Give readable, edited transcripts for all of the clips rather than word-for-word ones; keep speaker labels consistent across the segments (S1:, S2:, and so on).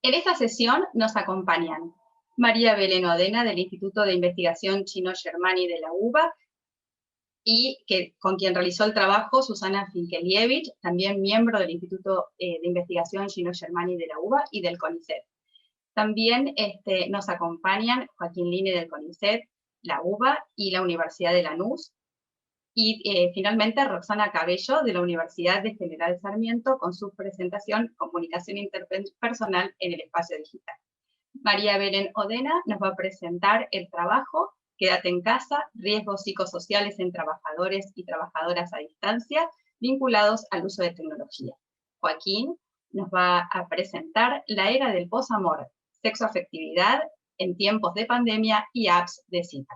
S1: En esta sesión nos acompañan María Belén Odena, del Instituto de Investigación Chino-Germani de la UBA, y con quien realizó el trabajo Susana Finkelievich, también miembro del Instituto de Investigación Chino-Germani de la UBA y del CONICET. También nos acompañan Joaquín Line del CONICET, la UBA y la Universidad de Lanús, y finalmente Roxana Cabello de la Universidad de General Sarmiento con su presentación Comunicación Interpersonal en el Espacio Digital. María Belén Odena nos va a presentar el trabajo Quédate en casa, riesgos psicosociales en trabajadores y trabajadoras a distancia vinculados al uso de tecnología. Joaquín nos va a presentar La era del posamor, sexoafectividad en tiempos de pandemia y apps de cita.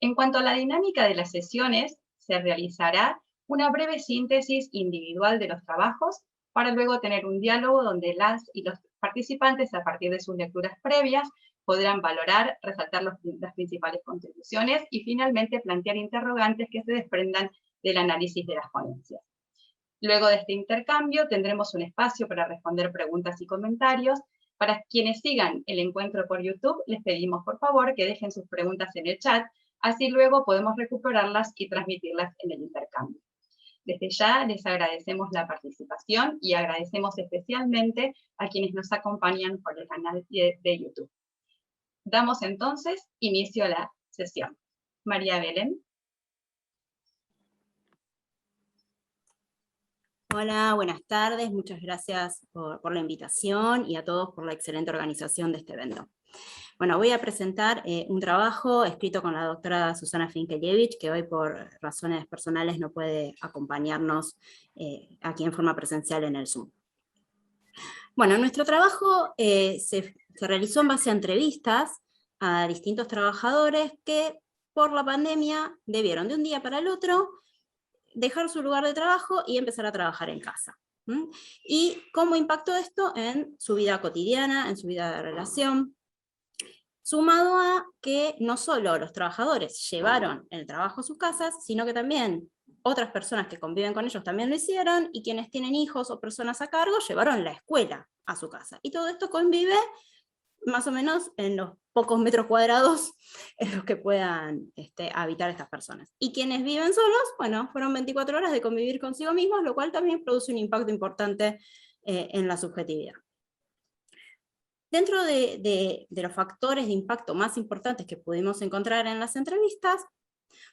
S1: En cuanto a la dinámica de las sesiones, se realizará una breve síntesis individual de los trabajos para luego tener un diálogo donde las y los participantes, a partir de sus lecturas previas, podrán valorar, resaltar las principales contribuciones y finalmente plantear interrogantes que se desprendan del análisis de las ponencias. Luego de este intercambio tendremos un espacio para responder preguntas y comentarios. Para quienes sigan el encuentro por YouTube, les pedimos por favor que dejen sus preguntas en el chat, así luego podemos recuperarlas y transmitirlas en el intercambio. Desde ya les agradecemos la participación y agradecemos especialmente a quienes nos acompañan por el canal de YouTube. Damos entonces inicio a la sesión. María Belén.
S2: Hola, buenas tardes, muchas gracias por la invitación y a todos por la excelente organización de este evento. Bueno, voy a presentar un trabajo escrito con la doctora Susana Finkelievich, que hoy por razones personales no puede acompañarnos aquí en forma presencial en el Zoom. Bueno, nuestro trabajo se realizó en base a entrevistas a distintos trabajadores que por la pandemia debieron de un día para el otro dejar su lugar de trabajo y empezar a trabajar en casa. Y cómo impactó esto en su vida cotidiana, en su vida de relación, sumado a que no solo los trabajadores llevaron el trabajo a sus casas, sino que también otras personas que conviven con ellos también lo hicieron, y quienes tienen hijos o personas a cargo llevaron la escuela a su casa. Y todo esto convive más o menos en los pocos metros cuadrados en los que puedan habitar estas personas. Y quienes viven solos, bueno, fueron 24 horas de convivir consigo mismos, lo cual también produce un impacto importante en la subjetividad. Dentro de los factores de impacto más importantes que pudimos encontrar en las entrevistas,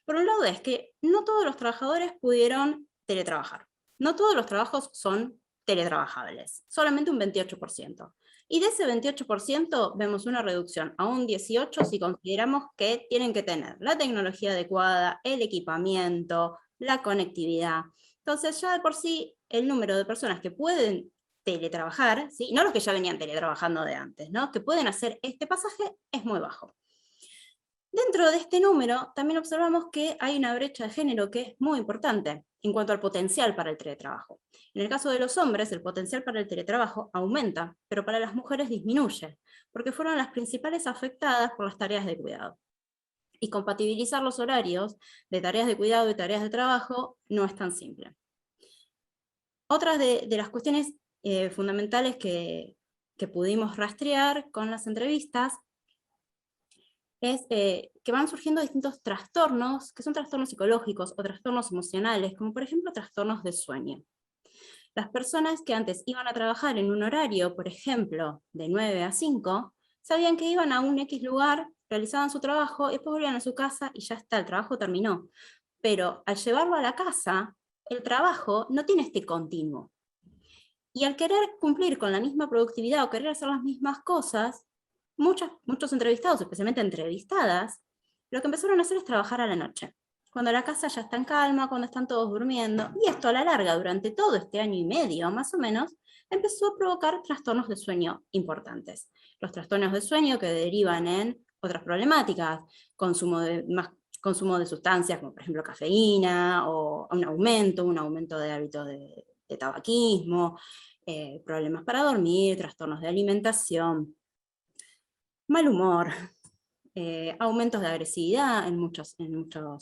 S2: por un lado es que no todos los trabajadores pudieron teletrabajar. No todos los trabajos son teletrabajables, solamente un 28%. Y de ese 28% vemos una reducción a un 18% si consideramos que tienen que tener la tecnología adecuada, el equipamiento, la conectividad. Entonces ya de por sí el número de personas que pueden teletrabajar, ¿sí? No los que ya venían teletrabajando de antes, ¿no? Que pueden hacer este pasaje es muy bajo. Dentro de este número también observamos que hay una brecha de género que es muy importante en cuanto al potencial para el teletrabajo. En el caso de los hombres, el potencial para el teletrabajo aumenta, pero para las mujeres disminuye, porque fueron las principales afectadas por las tareas de cuidado. Y compatibilizar los horarios de tareas de cuidado y tareas de trabajo no es tan simple. Otras de las cuestiones fundamentales que pudimos rastrear con las entrevistas es que van surgiendo distintos trastornos, que son trastornos psicológicos o trastornos emocionales, como por ejemplo trastornos de sueño. Las personas que antes iban a trabajar en un horario, por ejemplo, de 9 a 5, sabían que iban a un X lugar, realizaban su trabajo, y después volvían a su casa y ya está, el trabajo terminó. Pero al llevarlo a la casa, el trabajo no tiene este continuo. Y al querer cumplir con la misma productividad o querer hacer las mismas cosas, muchos entrevistados, especialmente entrevistadas, lo que empezaron a hacer es trabajar a la noche, cuando la casa ya está en calma, cuando están todos durmiendo, y esto a la larga, durante todo este año y medio, más o menos, empezó a provocar trastornos de sueño importantes. Los trastornos de sueño que derivan en otras problemáticas, consumo de sustancias como por ejemplo cafeína, o un aumento de hábitos de tabaquismo, problemas para dormir, trastornos de alimentación, mal humor, aumentos de agresividad en muchos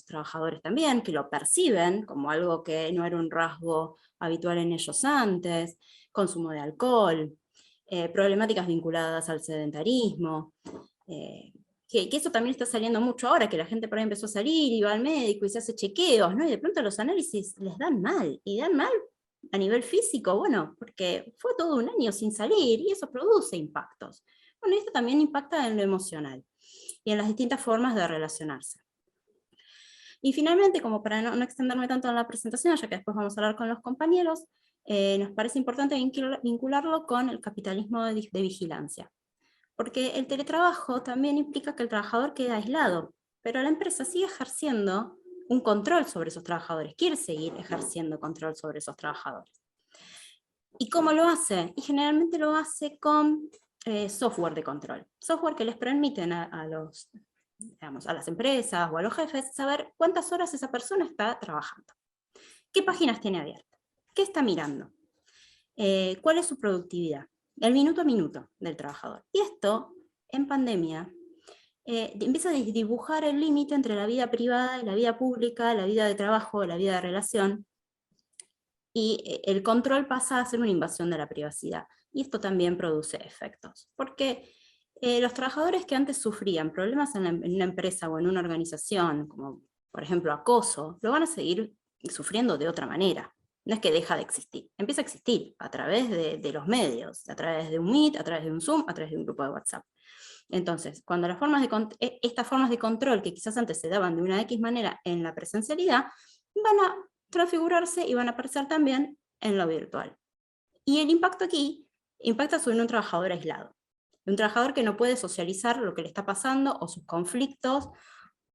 S2: trabajadores también, que lo perciben como algo que no era un rasgo habitual en ellos antes, consumo de alcohol, problemáticas vinculadas al sedentarismo, que eso también está saliendo mucho ahora, que la gente por ahí empezó a salir y va al médico y se hace chequeos, ¿no? Y de pronto los análisis les dan mal, y dan mal a nivel físico, bueno, porque fue todo un año sin salir y eso produce impactos. Bueno, esto también impacta en lo emocional y en las distintas formas de relacionarse. Y finalmente, como para no extenderme tanto en la presentación, ya que después vamos a hablar con los compañeros, nos parece importante vincularlo con el capitalismo de vigilancia. Porque el teletrabajo también implica que el trabajador queda aislado, pero la empresa sigue ejerciendo un control sobre esos trabajadores, quiere seguir ejerciendo control sobre esos trabajadores. ¿Y cómo lo hace? Y generalmente lo hace con software de control, software que les permiten a las empresas o a los jefes saber cuántas horas esa persona está trabajando, qué páginas tiene abiertas, qué está mirando, cuál es su productividad, el minuto a minuto del trabajador. Y esto, en pandemia, empieza a dibujar el límite entre la vida privada y la vida pública, la vida de trabajo, la vida de relación, y el control pasa a ser una invasión de la privacidad. Y esto también produce efectos, porque los trabajadores que antes sufrían problemas en una empresa o en una organización, como por ejemplo acoso, lo van a seguir sufriendo de otra manera. No es que deja de existir, empieza a existir a través de los medios, a través de un Meet, a través de un Zoom, a través de un grupo de WhatsApp. Entonces, cuando estas formas de control que quizás antes se daban de una X manera en la presencialidad, van a transfigurarse y van a aparecer también en lo virtual. Y el impacto aquí impacta sobre un trabajador aislado, un trabajador que no puede socializar lo que le está pasando o sus conflictos,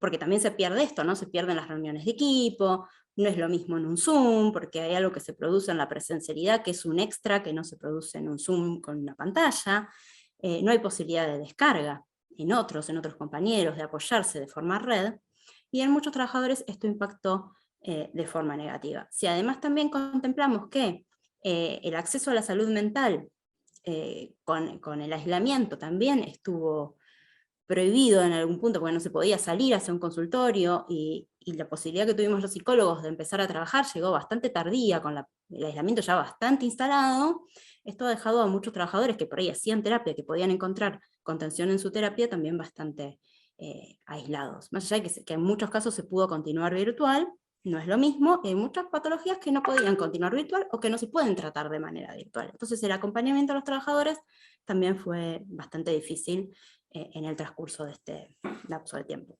S2: porque también se pierde esto, ¿no? Se pierden las reuniones de equipo, no es lo mismo en un Zoom, porque hay algo que se produce en la presencialidad que es un extra que no se produce en un Zoom con una pantalla, no hay posibilidad de descarga en otros compañeros, de apoyarse, de formar red, y en muchos trabajadores esto impactó de forma negativa. Si además también contemplamos que el acceso a la salud mental con el aislamiento también estuvo prohibido en algún punto, porque no se podía salir hacia un consultorio, y la posibilidad que tuvimos los psicólogos de empezar a trabajar llegó bastante tardía, con el aislamiento ya bastante instalado. Esto ha dejado a muchos trabajadores que por ahí hacían terapia, que podían encontrar contención en su terapia, también bastante aislados. Más allá de que en muchos casos se pudo continuar virtual, no es lo mismo, hay muchas patologías que no podían continuar virtual o que no se pueden tratar de manera virtual. Entonces el acompañamiento a los trabajadores también fue bastante difícil en el transcurso de este lapso de tiempo.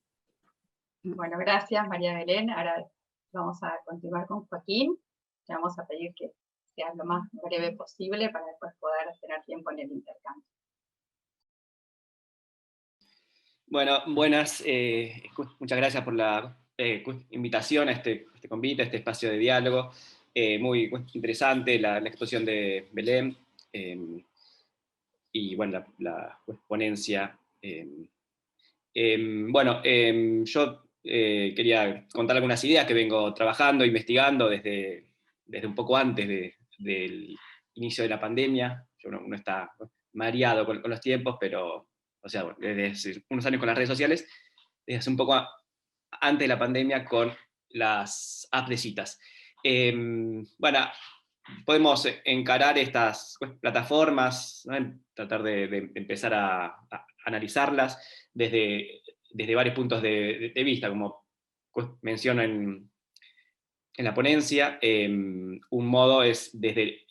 S1: Bueno, gracias María Belén. Ahora vamos a continuar con Joaquín. Le vamos a pedir que sea lo más breve posible para después poder tener tiempo en el intercambio.
S3: Bueno, buenas. Muchas gracias por la invitación a este convite, a este espacio de diálogo. Muy interesante la exposición de Belén y bueno, la ponencia. Yo quería contar algunas ideas que vengo trabajando, investigando desde un poco antes del inicio de la pandemia. Uno está mareado con los tiempos, pero, o sea, bueno, desde unos años con las redes sociales, desde hace un poco antes de la pandemia con las apps de citas. Bueno, podemos encarar estas plataformas, ¿no? Tratar de empezar a analizarlas desde varios puntos de vista, como menciono en la ponencia. Un modo es desde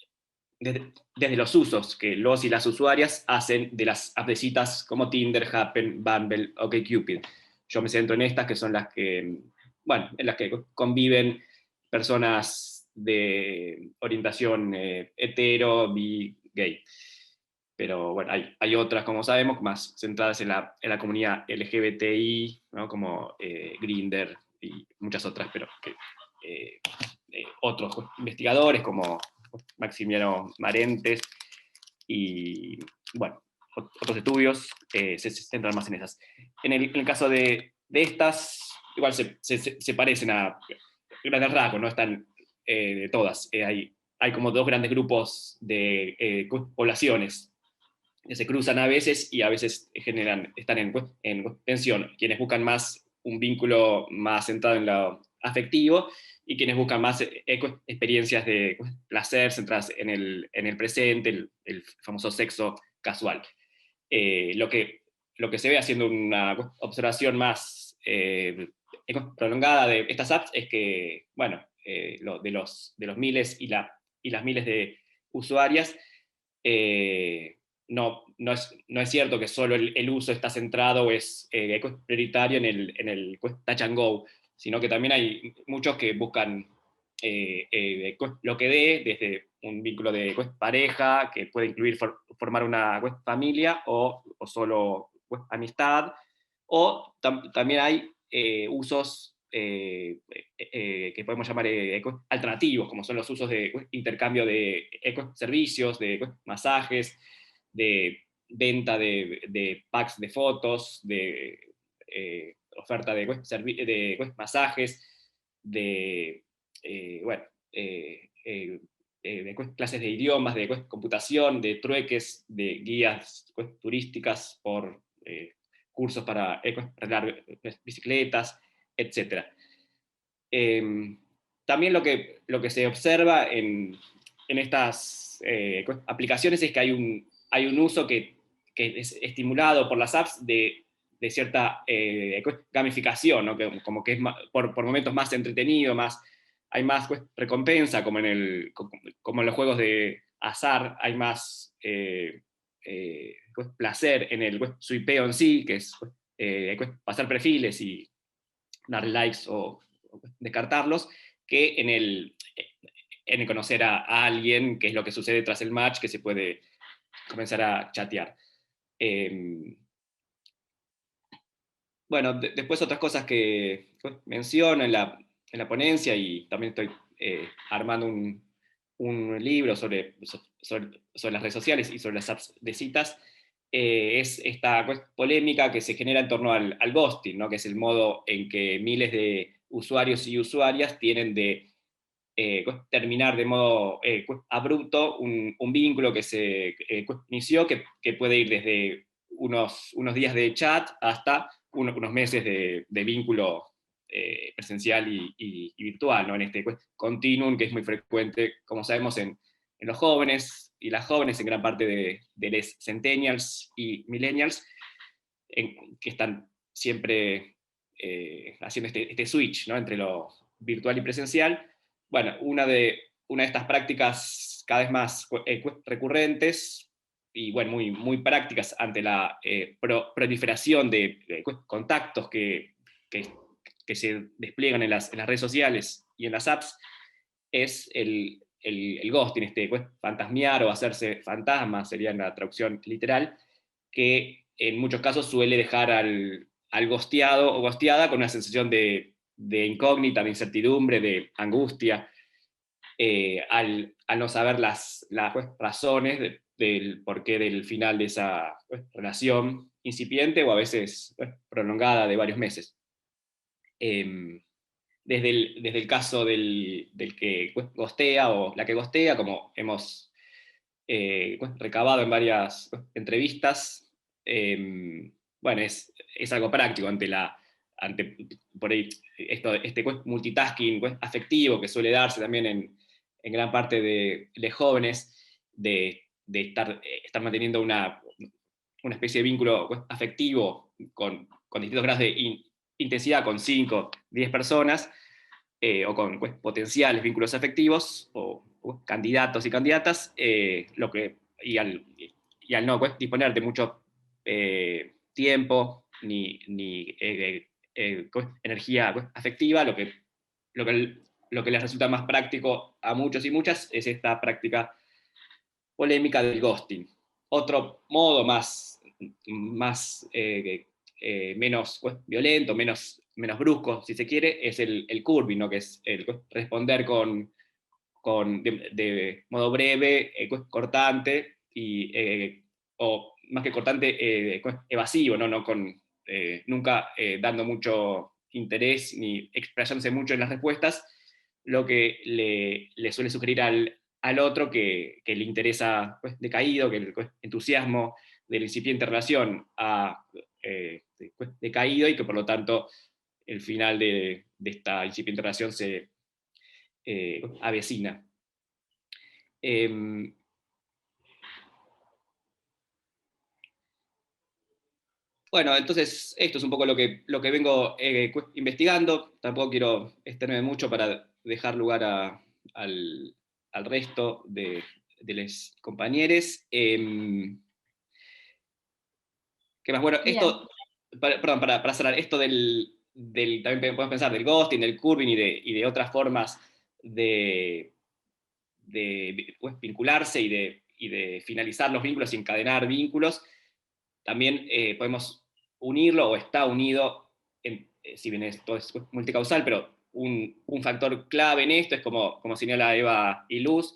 S3: los usos que los y las usuarias hacen de las apps de citas como Tinder, Happen, Bumble, OkCupid. Yo me centro en estas, que son las que, bueno, en las que conviven personas de orientación hetero, bi, gay. Pero bueno, hay otras, como sabemos, más centradas en la comunidad LGBTI, ¿no? Como Grindr y muchas otras, pero que otros investigadores como Maximiano Marentes y, bueno, otros estudios se centran más en esas. En el caso de estas, igual se parecen a grandes rasgos, no están de todas. Hay como dos grandes grupos de poblaciones que se cruzan a veces y a veces están en tensión. Quienes buscan más un vínculo más centrado en lo afectivo y quienes buscan más experiencias de placer centradas en el presente, el famoso sexo casual. Lo que se ve haciendo una observación más prolongada de estas apps es que, bueno, de los miles y las miles de usuarias, no es cierto que solo el uso está centrado o es prioritario en el touch and go, sino que también hay muchos que buscan lo que dé, desde un vínculo de pareja, que puede incluir formar una familia o solo amistad, o también hay usos que podemos llamar alternativos, como son los usos de intercambio de servicios, de masajes, de venta de packs de fotos, de oferta de masajes, de bueno, de clases de idiomas, de computación, de trueques, de guías turísticas por cursos para arreglar bicicletas, etc. También lo que se observa en estas aplicaciones es que hay un uso que es estimulado por las apps de cierta gamificación, ¿no? Como que es por momentos más entretenido, hay más recompensa, como como en los juegos de azar, hay más placer en el swipeo en sí, que es pasar perfiles y dar likes o descartarlos, que en el conocer a alguien, que es lo que sucede tras el match, que se puede comenzar a chatear. Bueno, después otras cosas que menciono en la ponencia, y también estoy armando un libro sobre las redes sociales y sobre las apps de citas, es esta polémica que se genera en torno al ghosting, ¿no? Que es el modo en que miles de usuarios y usuarias tienen de terminar de modo abrupto un vínculo que se inició, que puede ir desde unos días de chat hasta unos meses de vínculo presencial y virtual, ¿no? En este continuum que es muy frecuente, como sabemos, en los jóvenes y las jóvenes, en gran parte de los centennials y millennials, que están siempre haciendo este switch, ¿no? Entre lo virtual y presencial. Bueno, una de estas prácticas cada vez más recurrentes y bueno, muy prácticas ante la proliferación de contactos que se despliegan en las redes sociales y en las apps, es el ghosting, fantasmear o hacerse fantasma, sería en la traducción literal, que en muchos casos suele dejar al ghosteado o ghosteada con una sensación de incógnita, de incertidumbre, de angustia, al no saber las razones del porqué del final de esa relación incipiente o a veces prolongada de varios meses. Desde el caso del que ghostea o la que ghostea, como hemos recabado en varias entrevistas, bueno, es algo práctico ante por ahí este multitasking afectivo que suele darse también en gran parte de jóvenes, de estar manteniendo una especie de vínculo afectivo con distintos grados de intensidad con 5, 10 personas, o con potenciales vínculos afectivos, o candidatos y candidatas, y al no disponer de mucho tiempo ni energía afectiva, lo que les resulta más práctico a muchos y muchas es esta práctica polémica del ghosting. Otro modo menos violento, menos brusco, si se quiere, es el curving, ¿no? Que es el responder de modo breve, cortante, o más que cortante, evasivo, ¿no? Nunca dando mucho interés ni expresándose mucho en las respuestas, lo que le suele sugerir al otro que le interesa decaído, que el entusiasmo de la incipiente relación ha decaído, y que por lo tanto el final de esta incipiente relación se avecina. Bueno, entonces esto es un poco lo que vengo investigando. Tampoco quiero extenderme mucho para dejar lugar al resto de los compañeros. ¿Qué más? Bueno,
S1: Bien.
S3: esto, perdón, para cerrar, esto también podemos pensar del ghosting, del curving y de otras formas de pues, vincularse y de finalizar los vínculos y encadenar vínculos. También podemos unirlo, o está unido, si bien esto es multicausal, pero un factor clave en esto es, como señala Eva y Luz,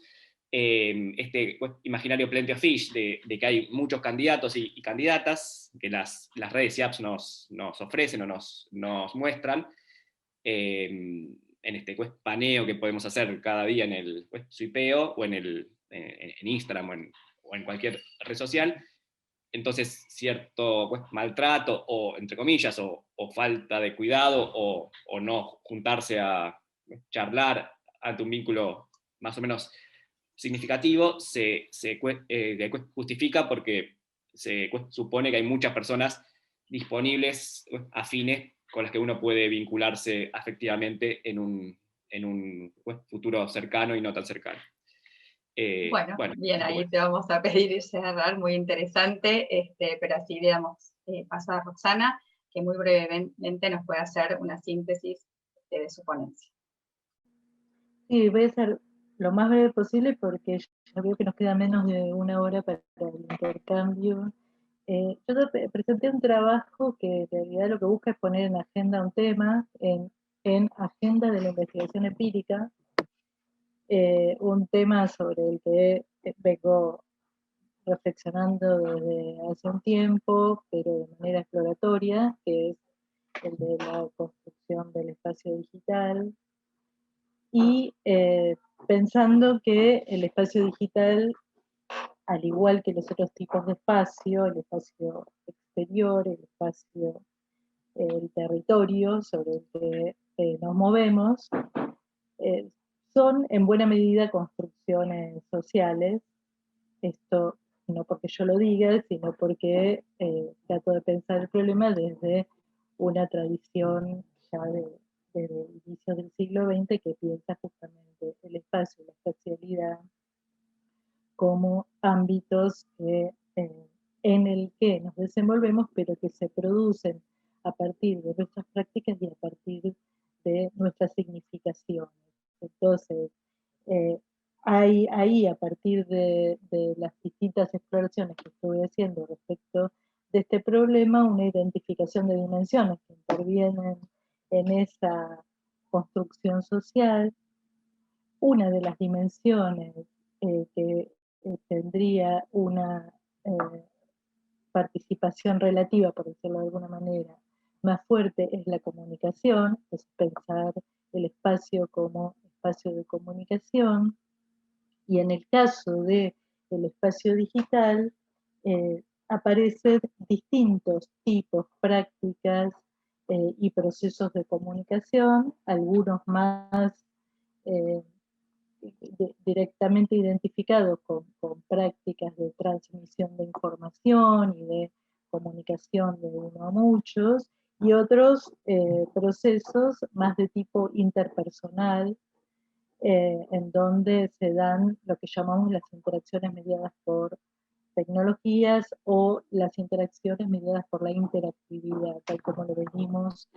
S3: este imaginario plenty of fish, de que hay muchos candidatos y candidatas que las redes y apps nos ofrecen o nos muestran, en este paneo que podemos hacer cada día en el swipeo, o en Instagram, o en cualquier red social. Entonces, cierto maltrato, o entre comillas, o falta de cuidado, o no juntarse a charlar ante un vínculo más o menos significativo, se justifica porque se supone que hay muchas personas disponibles, afines, con las que uno puede vincularse afectivamente en un futuro cercano y no tan cercano.
S1: Bueno,
S3: Bueno,
S1: bien,
S3: un poco
S1: ahí te vamos a pedir cerrar, muy interesante, pero así le damos paso a Roxana, que muy brevemente nos puede hacer una síntesis de su ponencia.
S4: Sí, voy a ser lo más breve posible porque ya veo que nos queda menos de una hora para el intercambio. Yo presenté un trabajo que en realidad lo que busca es poner en agenda un tema, en agenda de la investigación empírica, un tema sobre el que vengo reflexionando desde hace un tiempo, pero de manera exploratoria, que es el de la construcción del espacio digital, y pensando que el espacio digital, al igual que los otros tipos de espacio, el espacio exterior, el espacio, el territorio sobre el que nos movemos, eh, son en buena medida construcciones sociales. Esto no porque yo lo diga, sino porque trato de pensar el problema desde una tradición ya desde inicios del siglo XX que piensa justamente el espacio y la espacialidad como ámbitos en el que nos desenvolvemos, pero que se producen a partir de nuestras prácticas y a partir de nuestras significaciones. Entonces, hay ahí, a partir de las distintas exploraciones que estuve haciendo respecto de este problema, una identificación de dimensiones que intervienen en esa construcción social. Una de las dimensiones que tendría una participación relativa, por decirlo de alguna manera, más fuerte es la comunicación, es pensar el espacio como espacio de comunicación. Y en el caso del espacio digital, aparecen distintos tipos, prácticas y procesos de comunicación, algunos más eh, directamente identificados con prácticas de transmisión de información y de comunicación de uno a muchos, y otros procesos más de tipo interpersonal, en donde se dan lo que llamamos las interacciones mediadas por tecnologías o las interacciones mediadas por la interactividad, tal como lo venimos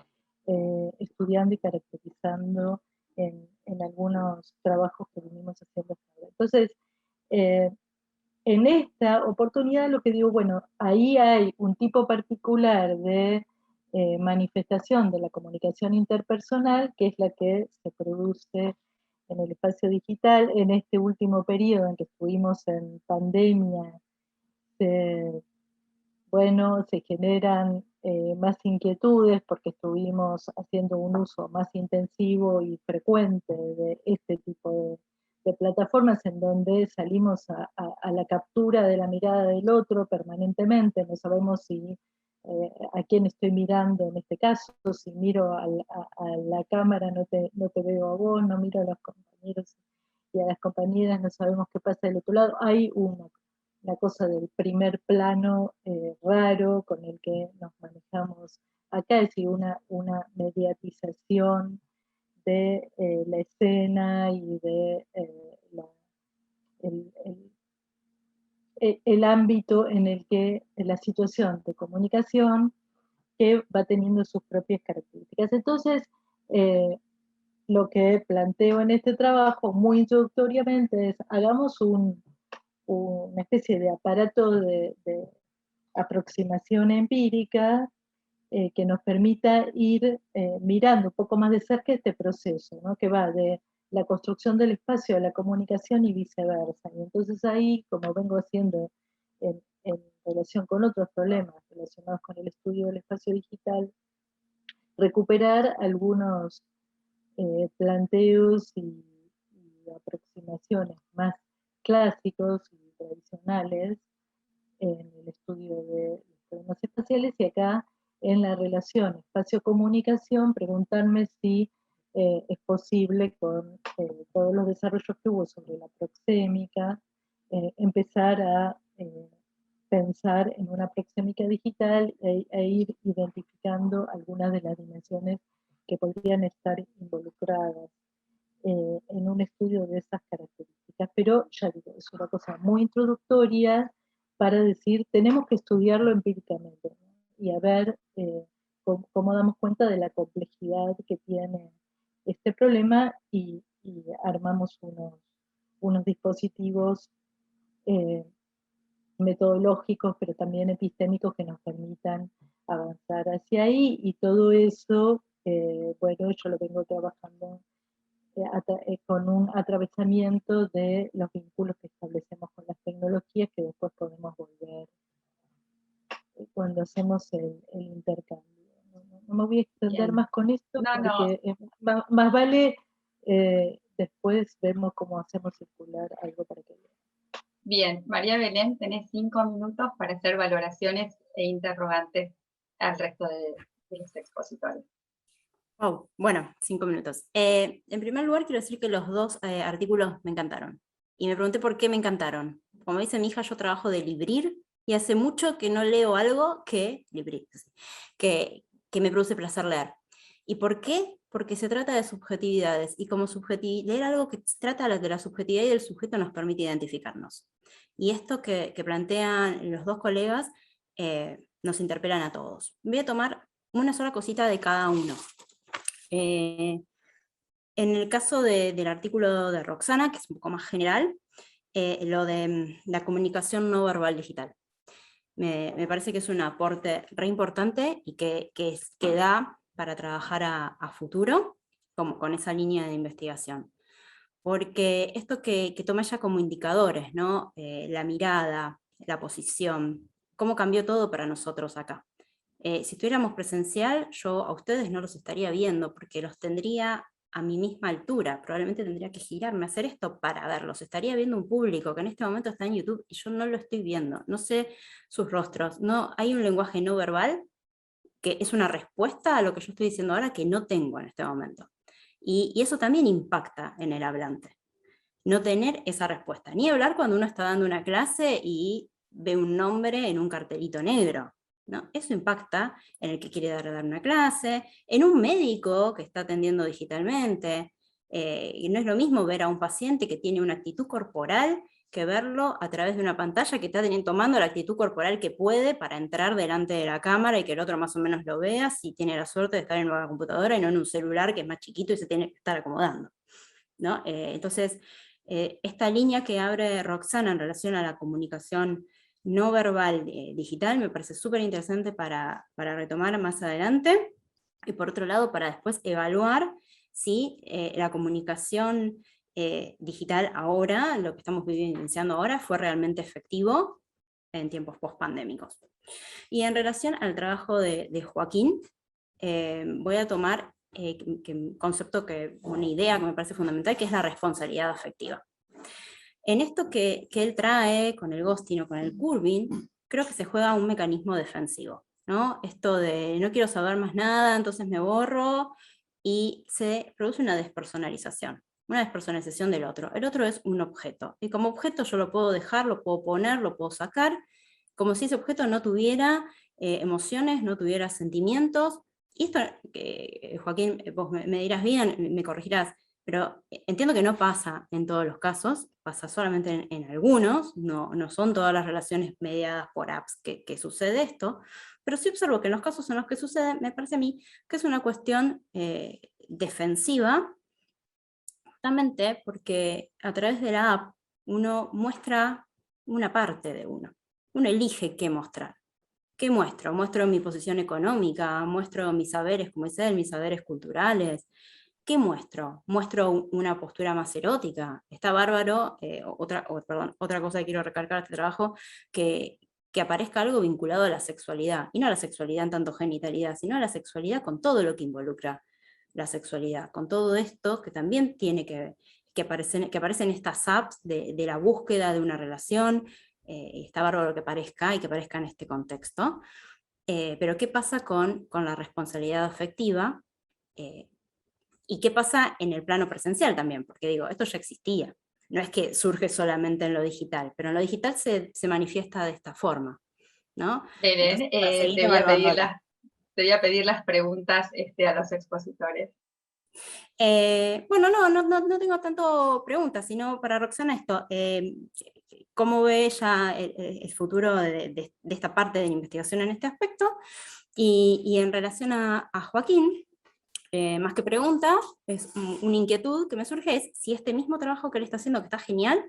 S4: estudiando y caracterizando en algunos trabajos que venimos haciendo hasta ahora. Entonces, en esta oportunidad lo que digo, bueno, ahí hay un tipo particular de manifestación de la comunicación interpersonal, que es la que se produce en el espacio digital. En este último periodo en que estuvimos en pandemia, se generan más inquietudes porque estuvimos haciendo un uso más intensivo y frecuente de este tipo de plataformas, en donde salimos a la captura de la mirada del otro permanentemente. No sabemos si a quién estoy mirando en este caso. Si miro a la cámara no te veo a vos, no miro a los compañeros y a las compañeras, no sabemos qué pasa del otro lado. Hay una cosa del primer plano raro con el que nos manejamos acá, es decir, una mediatización de la escena y de el ámbito en el que la situación de comunicación que va teniendo sus propias características. Entonces, lo que planteo en este trabajo muy introductoriamente es hagamos una especie de aparato de aproximación empírica que nos permita ir mirando un poco más de cerca este proceso, ¿no? Que va de la construcción del espacio a la comunicación y viceversa. Y entonces ahí, como vengo haciendo en relación con otros problemas relacionados con el estudio del espacio digital, recuperar algunos planteos y aproximaciones más clásicos y tradicionales en el estudio de los problemas espaciales, y acá en la relación espacio-comunicación preguntarme si es posible con todos los desarrollos que hubo sobre la proxémica, empezar a pensar en una proxémica digital e ir identificando algunas de las dimensiones que podrían estar involucradas en un estudio de esas características. Pero ya digo, es una cosa muy introductoria para decir, tenemos que estudiarlo empíricamente, ¿no? Y a ver cómo damos cuenta de la complejidad que tiene este problema y armamos unos dispositivos metodológicos, pero también epistémicos que nos permitan avanzar hacia ahí, y todo eso, bueno, yo lo vengo trabajando con un atravesamiento de los vínculos que establecemos con las tecnologías que después podemos volver cuando hacemos el intercambio. No me voy a extender
S1: Bien.
S4: más con esto,
S1: No, no.
S4: porque más vale después vemos cómo hacemos circular algo para que vean.
S1: Bien, María Belén, tenés 5 minutos para hacer valoraciones e interrogantes al resto de los expositores.
S2: Oh, bueno, 5 minutos. En primer lugar, quiero decir que los dos artículos me encantaron. Y me pregunté por qué me encantaron. Como dice mi hija, yo trabajo de librir, y hace mucho que no leo algo que me produce placer leer. ¿Y por qué? Porque se trata de subjetividades, y como leer algo que trata de la subjetividad y del sujeto nos permite identificarnos. Y esto que plantean los dos colegas nos interpelan a todos. Voy a tomar una sola cosita de cada uno. En el caso del artículo de Roxana, que es un poco más general, lo de la comunicación no verbal digital. Me parece que es un aporte re importante y que da para trabajar a futuro con esa línea de investigación. Porque esto que toma ya como indicadores, ¿no? La mirada, la posición, cómo cambió todo para nosotros acá. Si estuviéramos presencial, yo a ustedes no los estaría viendo, porque los tendría a mi misma altura. Probablemente tendría que girarme a hacer esto para verlos. Estaría viendo un público que en este momento está en YouTube y yo no lo estoy viendo. No sé sus rostros. No, hay un lenguaje no verbal que es una respuesta a lo que yo estoy diciendo ahora que no tengo en este momento. Y eso también impacta en el hablante. No tener esa respuesta. Ni hablar cuando uno está dando una clase y ve un nombre en un cartelito negro, ¿no? Eso impacta en el que quiere dar una clase, en un médico que está atendiendo digitalmente. Y no es lo mismo ver a un paciente que tiene una actitud corporal que verlo a través de una pantalla que está tomando la actitud corporal que puede para entrar delante de la cámara y que el otro más o menos lo vea, si tiene la suerte de estar en una computadora y no en un celular que es más chiquito y se tiene que estar acomodando, ¿no? Entonces, esta línea que abre Roxana en relación a la comunicación no verbal digital me parece súper interesante para retomar más adelante, y por otro lado para después evaluar si la comunicación digital ahora, lo que estamos vivenciando ahora, fue realmente efectivo en tiempos post-pandémicos. Y en relación al trabajo de Joaquín, voy a tomar un concepto, una idea que me parece fundamental, que es la responsabilidad afectiva. En esto que él trae con el ghosting o con el curving, creo que se juega un mecanismo defensivo. ¿no? Esto de no quiero saber más nada, entonces me borro, y se produce una despersonalización del otro. El otro es un objeto, y como objeto yo lo puedo dejar, lo puedo poner, lo puedo sacar, como si ese objeto no tuviera emociones, no tuviera sentimientos. Y esto, Joaquín, vos me dirás bien, me corregirás, pero entiendo que no pasa en todos los casos, pasa solamente en algunos, no son todas las relaciones mediadas por apps que sucede esto, pero sí observo que en los casos en los que sucede, me parece a mí que es una cuestión defensiva, justamente porque a través de la app uno muestra una parte de uno. Uno elige qué mostrar. ¿Qué muestro? Muestro mi posición económica, muestro mis saberes, como dice él, mis saberes culturales. ¿Qué muestro? Muestro una postura más erótica. Está bárbaro, otra cosa que quiero recalcar de este trabajo, que aparezca algo vinculado a la sexualidad, y no a la sexualidad en tanto genitalidad, sino a la sexualidad con todo lo que involucra la sexualidad, con todo esto que también tiene que aparecen estas apps de la búsqueda de una relación, y está bárbaro que aparezca y que aparezca en este contexto. Pero ¿qué pasa con la responsabilidad afectiva? ¿Y qué pasa en el plano presencial también? Porque digo, esto ya existía. No es que surge solamente en lo digital, pero en lo digital se manifiesta de esta forma, ¿no?
S1: Belén,
S2: Entonces, para seguir evaluándolo.
S1: te voy a pedir las preguntas a los expositores.
S2: Bueno, no tengo tanto preguntas, sino para Roxana esto, ¿cómo ve ella el futuro de esta parte de la investigación en este aspecto? Y en relación a Joaquín, más que pregunta, es una inquietud que me surge, es si este mismo trabajo que él está haciendo, que está genial,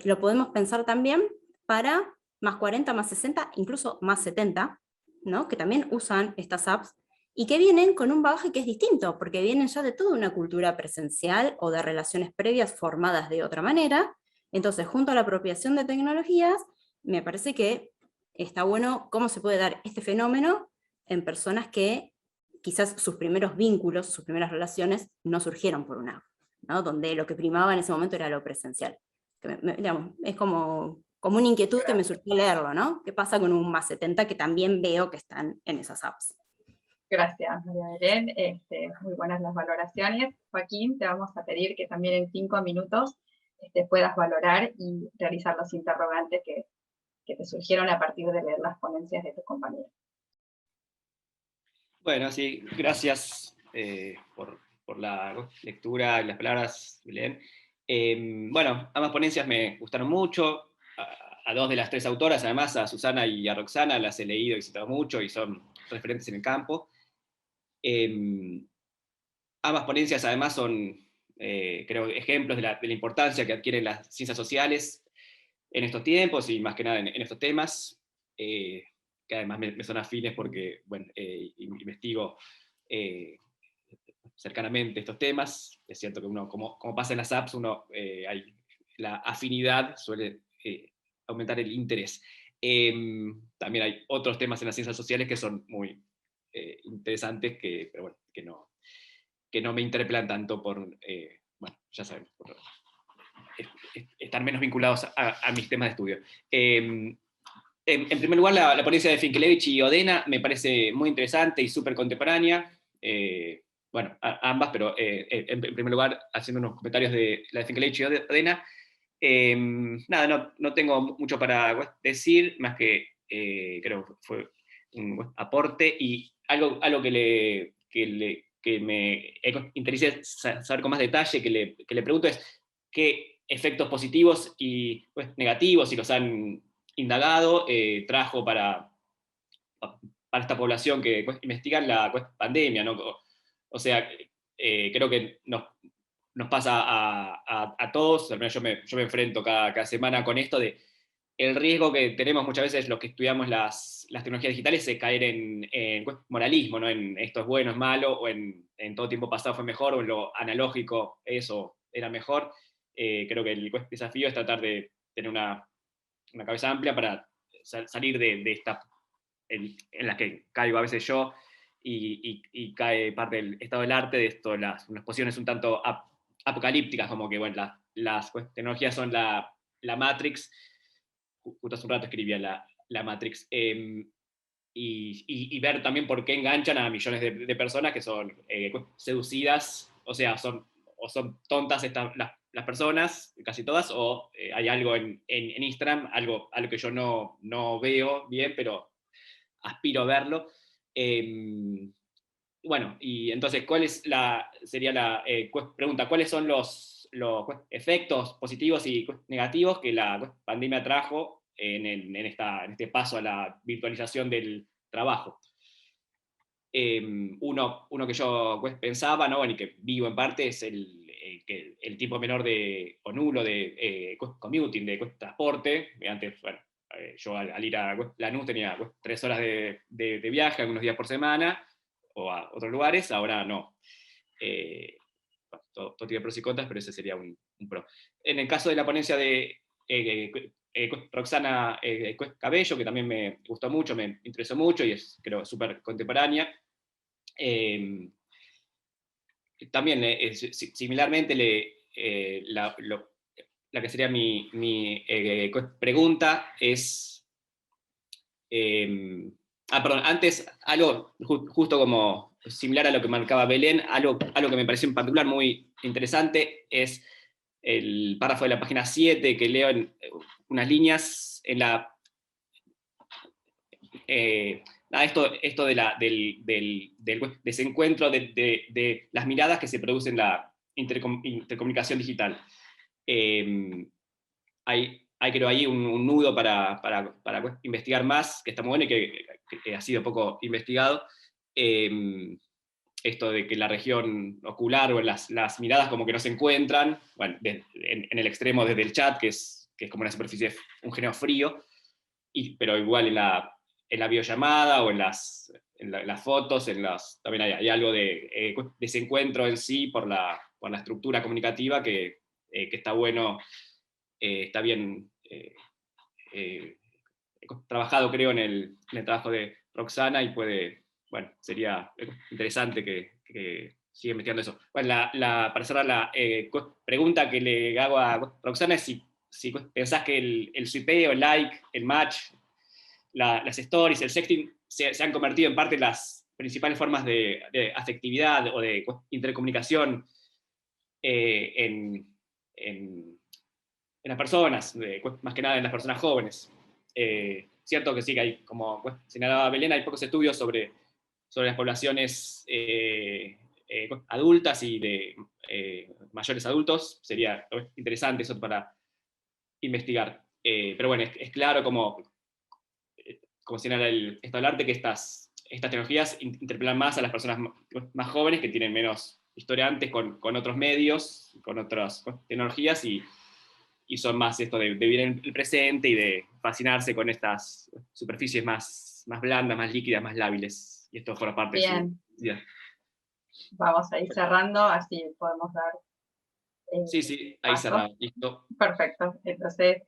S2: lo podemos pensar también para más 40, más 60, incluso más 70, ¿no? Que también usan estas apps, y que vienen con un bagaje que es distinto, porque vienen ya de toda una cultura presencial o de relaciones previas formadas de otra manera. Entonces, junto a la apropiación de tecnologías, me parece que está bueno cómo se puede dar este fenómeno en personas que quizás sus primeros vínculos, sus primeras relaciones no surgieron por una app, ¿no? Donde lo que primaba en ese momento era lo presencial. Digamos, es como una inquietud que me surgió leerlo, ¿no? ¿Qué pasa con un más 70 que también veo que están en esas apps?
S1: Gracias, María Belén. Muy buenas las valoraciones. Joaquín, te vamos a pedir que también en 5 minutos puedas valorar y realizar los interrogantes que te surgieron a partir de leer las ponencias de tus compañeros.
S3: Bueno, sí, gracias por la lectura y las palabras, Belén. Bueno, ambas ponencias me gustaron mucho. A dos de las tres autoras, además, a Susana y a Roxana, las he leído y citado mucho y son referentes en el campo. Ambas ponencias, además, son, creo, ejemplos de la importancia que adquieren las ciencias sociales en estos tiempos y más que nada en estos temas, que además me son afines porque, bueno, investigo cercanamente estos temas. Es cierto que uno, como pasa en las apps, la afinidad suele aumentar el interés. También hay otros temas en las ciencias sociales que son muy interesantes, pero bueno, que no me interpelan tanto por, bueno, ya saben, por estar menos vinculados a mis temas de estudio. En primer lugar, la ponencia de Finkelevich y Odena me parece muy interesante y súper contemporánea. Bueno, ambas, pero en primer lugar, haciendo unos comentarios de la de Finkelevich y Odena. Nada, no tengo mucho para decir, más que creo que fue un aporte, y algo que me interesa saber con más detalle, que le pregunto es qué efectos positivos y negativos, si los han indagado, trajo para esta población que investiga la pandemia, ¿no? O sea, creo que nos pasa a todos, al menos yo me enfrento cada semana con esto de el riesgo que tenemos muchas veces los que estudiamos las tecnologías digitales es caer en moralismo, ¿no? En esto es bueno, es malo, o en todo tiempo pasado fue mejor, o en lo analógico eso era mejor. Creo que el desafío es tratar de tener una cabeza amplia para salir de esta en la que caigo a veces yo, y cae parte del estado del arte, de esto, unas posiciones un tanto apocalípticas, como que bueno, las tecnologías son la Matrix. Justo hace un rato escribía la Matrix. y ver también por qué enganchan a millones de personas que son seducidas, o sea, son tontas las personas, casi todas, o hay algo en Instagram, algo que yo no veo bien, pero aspiro a verlo. Bueno, y entonces, sería la pregunta, ¿cuáles son los efectos positivos y negativos que la pandemia trajo en este paso a la virtualización del trabajo? Uno que yo pensaba, ¿no? Bueno, y que vivo en parte, es el tipo menor o nulo de commuting, de transporte. Antes, bueno, yo al ir a Lanús tenía 3 horas de viaje, algunos días por semana, o a otros lugares, ahora no. Todo tiene pros y contras, pero ese sería un pro. En el caso de la ponencia de Roxana Cabello, que también me gustó mucho, me interesó mucho y es, creo, súper contemporánea, también similarmente la que sería mi pregunta es, perdón, antes algo justo como similar a lo que marcaba Belén, algo que me pareció en particular muy interesante es el párrafo de la página 7 que leo en unas líneas en la esto del desencuentro de las miradas que se producen en la intercomunicación digital. Hay creo ahí un nudo para investigar más, que está muy bueno y que ha sido poco investigado. Esto de que la región ocular o las miradas como que no se encuentran, bueno, en el extremo desde el chat, que es como una superficie, un género frío, pero igual en la videollamada o en las fotos, también hay algo de desencuentro en sí por la estructura comunicativa que está bueno, está bien trabajado, creo, en el trabajo de Roxana, y sería interesante que siga investigando eso. Bueno, para cerrar, la pregunta que le hago a Roxana es si pensás que el swipeo, el like, el match, las stories, el sexting se han convertido en parte en las principales formas de afectividad o de intercomunicación en las personas, más que nada en las personas jóvenes. Cierto que sí, que hay, como señalaba Belén, hay pocos estudios sobre las poblaciones adultas y de mayores adultos. Sería interesante eso para investigar. Pero bueno, es claro como señala esto del arte, que estas tecnologías interpelan más a las personas más jóvenes, que tienen menos historia antes con otros medios, con otras tecnologías, y son más esto de vivir en el presente y de fascinarse con estas superficies más blandas, más líquidas, más lábiles. Y esto forma parte
S1: Bien.
S3: de su vida.
S1: Vamos a ir cerrando, así podemos dar...
S3: Sí, ahí cerrado, listo.
S1: Perfecto. Entonces,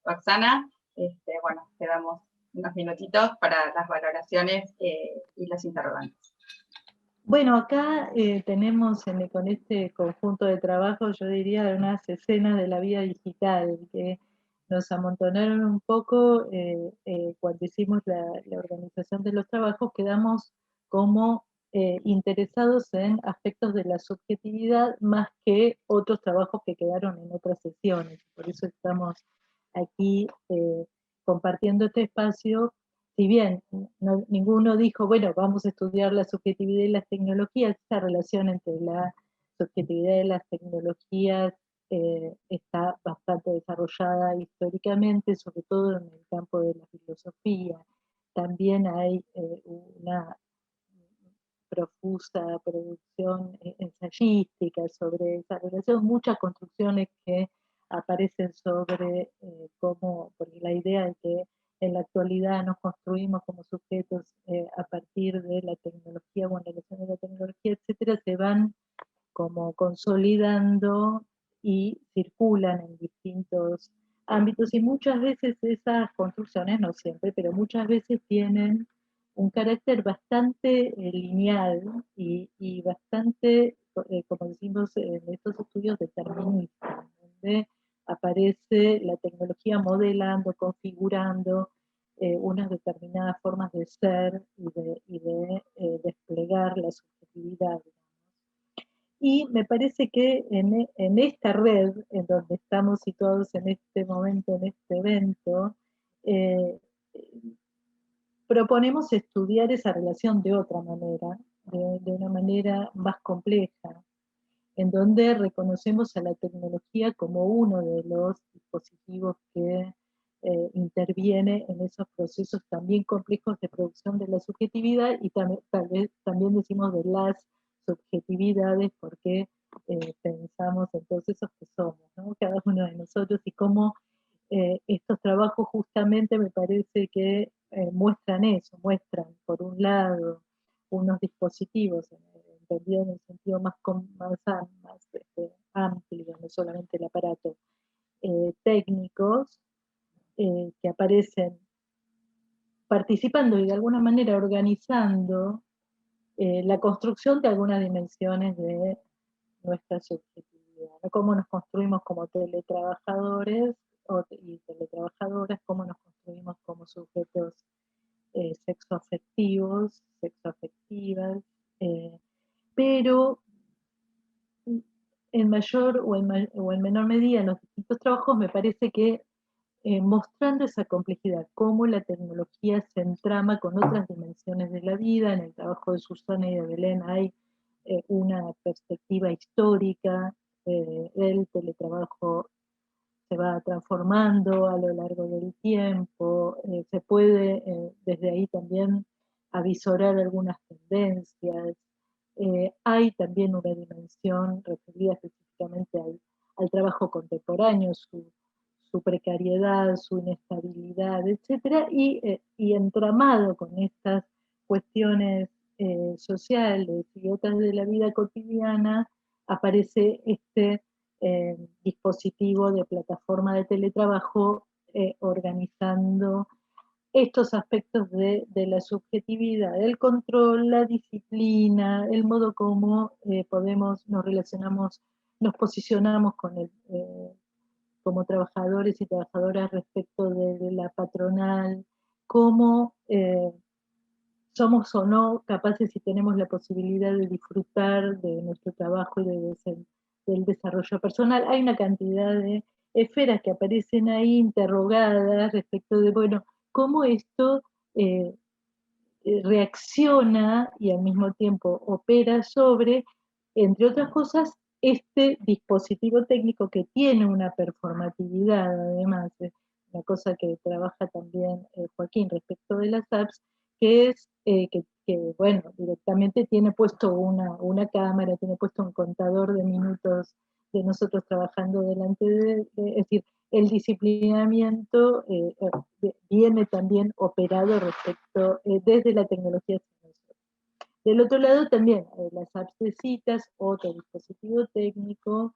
S1: Roxana, bueno, te damos unos minutitos para las valoraciones y los interrogantes.
S4: Bueno, acá tenemos con este conjunto de trabajo, yo diría, unas escenas de la vida digital que nos amontonaron un poco cuando hicimos la organización de los trabajos. Quedamos como interesados en aspectos de la subjetividad más que otros trabajos que quedaron en otras sesiones. Por eso estamos aquí compartiendo este espacio. Si bien ninguno dijo, bueno, vamos a estudiar la subjetividad y las tecnologías, esa relación entre la subjetividad y las tecnologías está bastante desarrollada históricamente, sobre todo en el campo de la filosofía. También hay una profusa producción ensayística sobre esa relación, muchas construcciones que aparecen sobre cómo, porque la idea de que en la actualidad nos construimos como sujetos a partir de la tecnología o en relación a la tecnología, etcétera, se van como consolidando y circulan en distintos ámbitos, y muchas veces esas construcciones, no siempre, pero muchas veces tienen un carácter bastante lineal y bastante, como decimos en estos estudios, determinista, donde aparece la tecnología modelando, configurando unas determinadas formas de ser y de desplegar la subjetividad. Y me parece que en esta red, en donde estamos situados en este momento, en este evento, eh, proponemos estudiar esa relación de otra manera, de una manera más compleja, en donde reconocemos a la tecnología como uno de los dispositivos que interviene en esos procesos también complejos de producción de la subjetividad y tal vez también decimos de las subjetividades porque pensamos en todos esos que somos, ¿no? Cada uno de nosotros y cómo estos trabajos justamente me parece que muestran eso, muestran por un lado unos dispositivos, entendido en el sentido más amplio, no solamente el aparato, técnicos que aparecen participando y de alguna manera organizando la construcción de algunas dimensiones de nuestra subjetividad, ¿no? Cómo nos construimos como teletrabajadores y teletrabajadoras, cómo nos construimos como sujetos sexoafectivos, sexoafectivas, pero en mayor o en menor medida en los distintos trabajos me parece que mostrando esa complejidad, cómo la tecnología se entrama con otras dimensiones de la vida. En el trabajo de Susana y de Belén hay una perspectiva histórica del teletrabajo se va transformando a lo largo del tiempo, se puede desde ahí también avisorar algunas tendencias. Hay también una dimensión referida específicamente al trabajo contemporáneo, su precariedad, su inestabilidad, etcétera, y entramado con estas cuestiones sociales y otras de la vida cotidiana, aparece este dispositivo de plataforma de teletrabajo organizando estos aspectos de la subjetividad, el control, la disciplina, el modo como nos relacionamos, nos posicionamos con como trabajadores y trabajadoras respecto de la patronal, cómo somos o no capaces y tenemos la posibilidad de disfrutar de nuestro trabajo y del desarrollo personal. Hay una cantidad de esferas que aparecen ahí interrogadas respecto de, bueno, cómo esto reacciona y al mismo tiempo opera sobre, entre otras cosas, este dispositivo técnico que tiene una performatividad, además, una cosa que trabaja también Joaquín respecto de las apps, que es bueno, directamente tiene puesto una cámara, tiene puesto un contador de minutos de nosotros trabajando delante es decir, el disciplinamiento viene también operado respecto desde la tecnología. Del otro lado también las apps de citas, otro dispositivo técnico,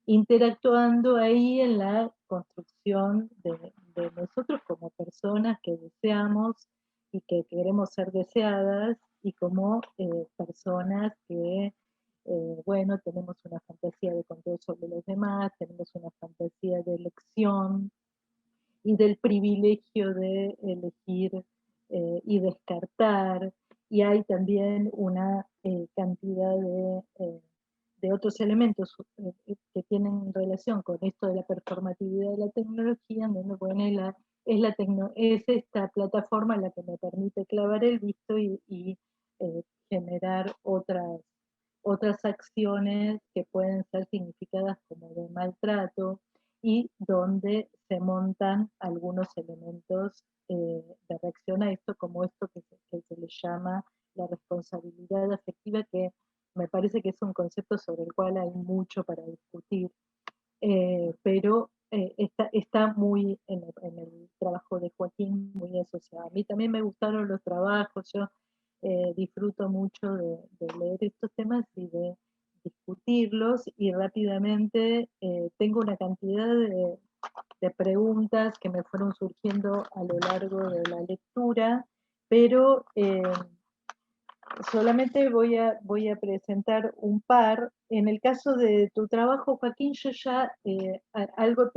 S4: interactuando ahí en la construcción de nosotros como personas que deseamos y que queremos ser deseadas y como personas que, bueno, tenemos una fantasía de control sobre los demás, tenemos una fantasía de elección y del privilegio de elegir y descartar, y hay también una cantidad de otros elementos que tienen relación con esto de la performatividad de la tecnología, en donde bueno, es esta plataforma la que me permite clavar el visto y generar otras acciones que pueden ser significadas como de maltrato y donde se montan algunos elementos de reacción a esto, como esto que se le llama la responsabilidad afectiva, que me parece que es un concepto sobre el cual hay mucho para discutir, pero está muy en el trabajo de Joaquín, muy asociado. A mí también me gustaron los trabajos, yo disfruto mucho de leer estos temas y de discutirlos, y rápidamente tengo una cantidad de preguntas que me fueron surgiendo a lo largo de la lectura, pero solamente voy a presentar un par. En el caso de tu trabajo, Joaquín, yo ya algo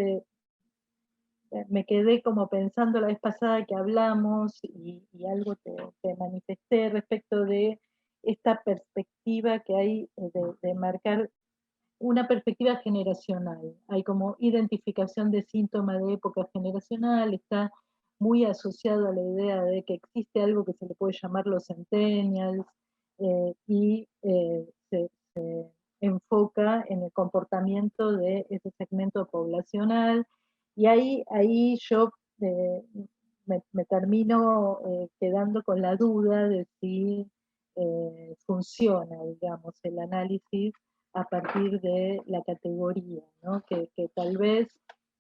S4: me quedé como pensando la vez pasada que hablamos y algo te manifesté respecto de esta perspectiva que hay de marcar una perspectiva generacional. Hay como identificación de síntomas de época generacional, está muy asociado a la idea de que existe algo que se le puede llamar los centennials, y se enfoca en el comportamiento de ese segmento poblacional, y ahí yo me termino quedando con la duda de si funciona, digamos, el análisis a partir de la categoría, ¿no? Que tal vez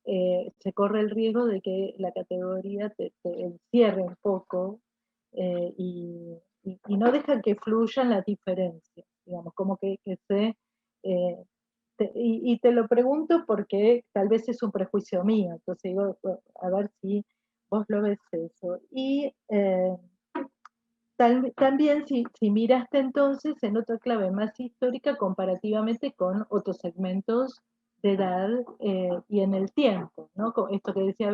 S4: se corre el riesgo de que la categoría te encierre un poco, y no deja que fluyan las diferencias, digamos, como que se... y te lo pregunto porque tal vez es un prejuicio mío, entonces digo, a ver si vos lo ves eso. Y también si miraste entonces en otra clave más histórica comparativamente con otros segmentos de edad y en el tiempo, ¿no? Con esto que decía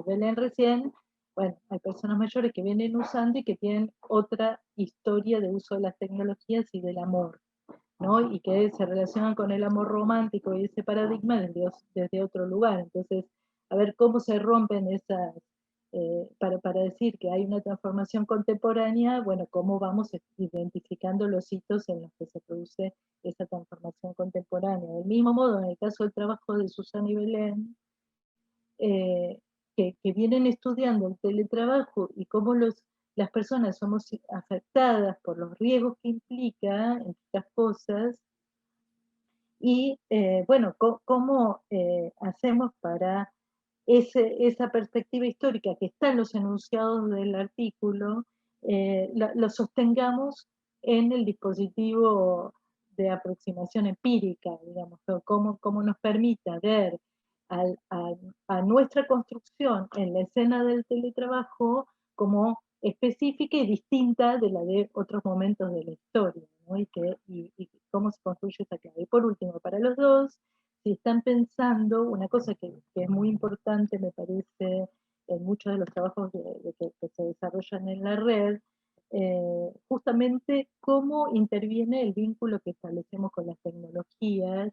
S4: Belén recién, bueno, hay personas mayores que vienen usando y que tienen otra historia de uso de las tecnologías y del amor, ¿no? Y que se relacionan con el amor romántico y ese paradigma desde otro lugar. Entonces, a ver cómo se rompen esas, para decir que hay una transformación contemporánea, bueno, cómo vamos identificando los hitos en los que se produce esa transformación contemporánea. Del mismo modo, en el caso del trabajo de Susana y Belén, que vienen estudiando el teletrabajo y cómo las personas somos afectadas por los riesgos que implica, entre otras cosas, y bueno, cómo hacemos para esa perspectiva histórica que está en los enunciados del artículo, lo sostengamos en el dispositivo de aproximación empírica, digamos, cómo nos permita ver a nuestra construcción en la escena del teletrabajo como específica y distinta de la de otros momentos de la historia, ¿no? Y cómo se construye esa clave. Y por último, para los dos, si están pensando, una cosa que es muy importante, me parece, en muchos de los trabajos que se desarrollan en la red, justamente cómo interviene el vínculo que establecemos con las tecnologías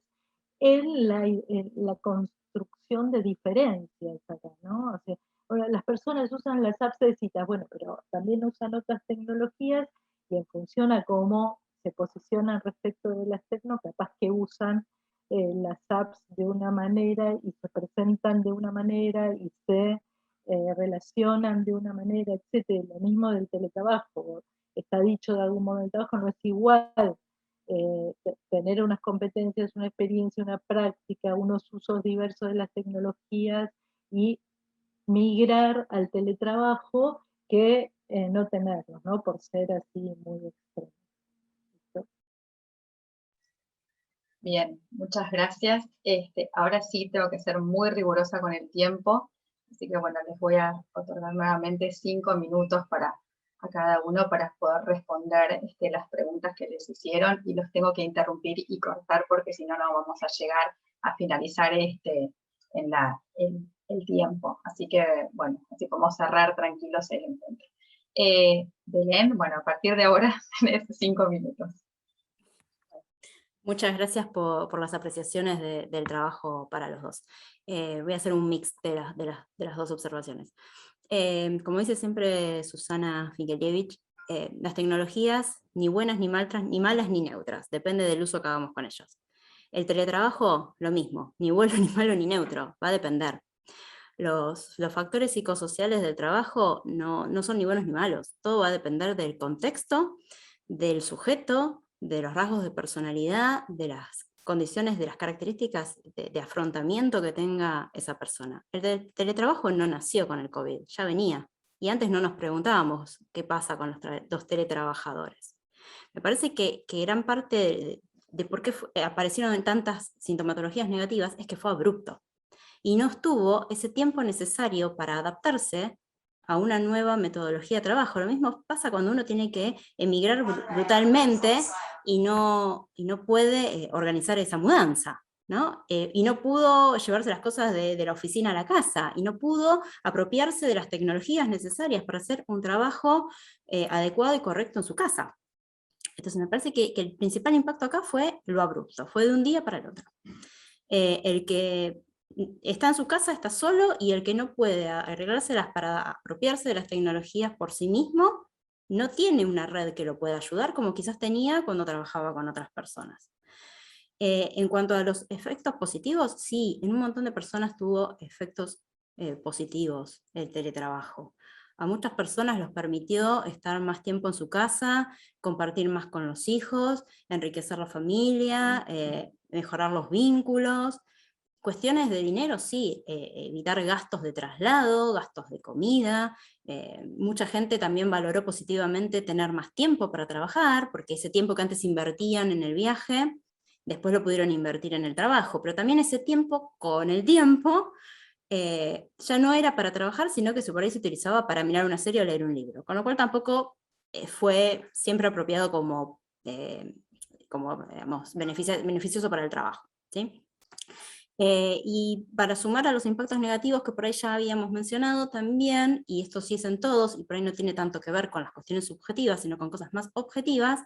S4: en la construcción de diferencias acá, ¿no? O sea, ahora, las personas usan las apps de citas, bueno, pero también usan otras tecnologías y en función a cómo se posicionan respecto de las tecno, capaz que usan las apps de una manera y se presentan de una manera y se relacionan de una manera, etc. Lo mismo del teletrabajo, está dicho de algún modo, el trabajo no es igual tener unas competencias, una experiencia, una práctica, unos usos diversos de las tecnologías y migrar al teletrabajo que no tenerlos, ¿no? Por ser así muy extremo.
S1: Bien, muchas gracias. Ahora sí tengo que ser muy rigurosa con el tiempo, así que bueno, les voy a otorgar nuevamente 5 minutos a cada uno para poder responder las preguntas que les hicieron, y los tengo que interrumpir y cortar porque si no, no vamos a llegar a finalizar el tiempo. Así que bueno, así como cerrar tranquilos el encuentro. Belén, bueno, a partir de ahora tenés 5 minutos.
S2: Muchas gracias por las apreciaciones del trabajo para los dos. Voy a hacer un mix de las dos observaciones. Como dice siempre Susana Finkelievich, las tecnologías ni buenas ni malas ni neutras, depende del uso que hagamos con ellas. El teletrabajo, lo mismo, ni bueno ni malo ni neutro, va a depender. Los factores psicosociales del trabajo no son ni buenos ni malos, todo va a depender del contexto, del sujeto, de los rasgos de personalidad, de las condiciones, de las características de afrontamiento que tenga esa persona. El teletrabajo no nació con el COVID, ya venía, y antes no nos preguntábamos qué pasa con los teletrabajadores. Me parece que gran parte de por qué aparecieron tantas sintomatologías negativas es que fue abrupto, y no estuvo ese tiempo necesario para adaptarse a una nueva metodología de trabajo. Lo mismo pasa cuando uno tiene que emigrar brutalmente y no puede organizar esa mudanza. ¿no? Y no pudo llevarse las cosas de la oficina a la casa, y no pudo apropiarse de las tecnologías necesarias para hacer un trabajo adecuado y correcto en su casa. Entonces me parece que el principal impacto acá fue lo abrupto, fue de un día para el otro. El que está en su casa está solo, y el que no puede arreglárselas para apropiarse de las tecnologías por sí mismo, no tiene una red que lo pueda ayudar como quizás tenía cuando trabajaba con otras personas. En cuanto a los efectos positivos, sí, en un montón de personas tuvo efectos positivos el teletrabajo. A muchas personas los permitió estar más tiempo en su casa, compartir más con los hijos, enriquecer la familia, mejorar los vínculos. Cuestiones de dinero, sí, evitar gastos de traslado, gastos de comida. Mucha gente también valoró positivamente tener más tiempo para trabajar, porque ese tiempo que antes invertían en el viaje, después lo pudieron invertir en el trabajo, pero también ese tiempo, con el tiempo, ya no era para trabajar, sino que por ahí se utilizaba para mirar una serie o leer un libro, con lo cual tampoco fue siempre apropiado como, digamos, beneficioso para el trabajo, ¿sí? Y para sumar a los impactos negativos que por ahí ya habíamos mencionado también, y esto sí es en todos, y por ahí no tiene tanto que ver con las cuestiones subjetivas, sino con cosas más objetivas,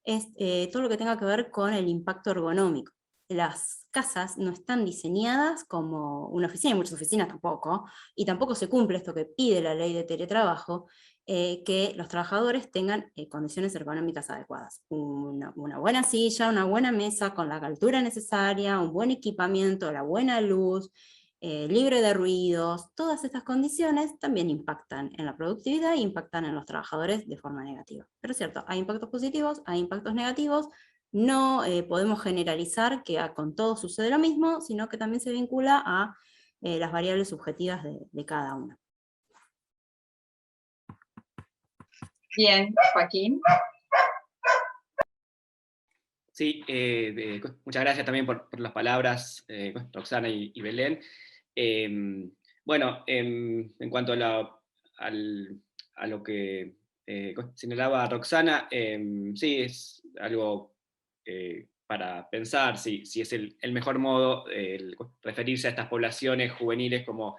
S2: es todo lo que tenga que ver con el impacto ergonómico. Las casas no están diseñadas como una oficina, y muchas oficinas tampoco, y tampoco se cumple esto que pide la ley de teletrabajo, que los trabajadores tengan condiciones ergonómicas adecuadas. Una buena silla, una buena mesa con la altura necesaria, un buen equipamiento, la buena luz, libre de ruidos. Todas estas condiciones también impactan en la productividad e impactan en los trabajadores de forma negativa. Pero es cierto, hay impactos positivos, hay impactos negativos. No podemos generalizar que con todo sucede lo mismo, sino que también se vincula a las variables subjetivas de cada uno.
S1: Bien, Joaquín.
S3: Sí, muchas gracias también por las palabras, Roxana y Belén. Bueno, en cuanto a lo que señalaba Roxana, sí, es algo para pensar si es el mejor modo referirse a estas poblaciones juveniles como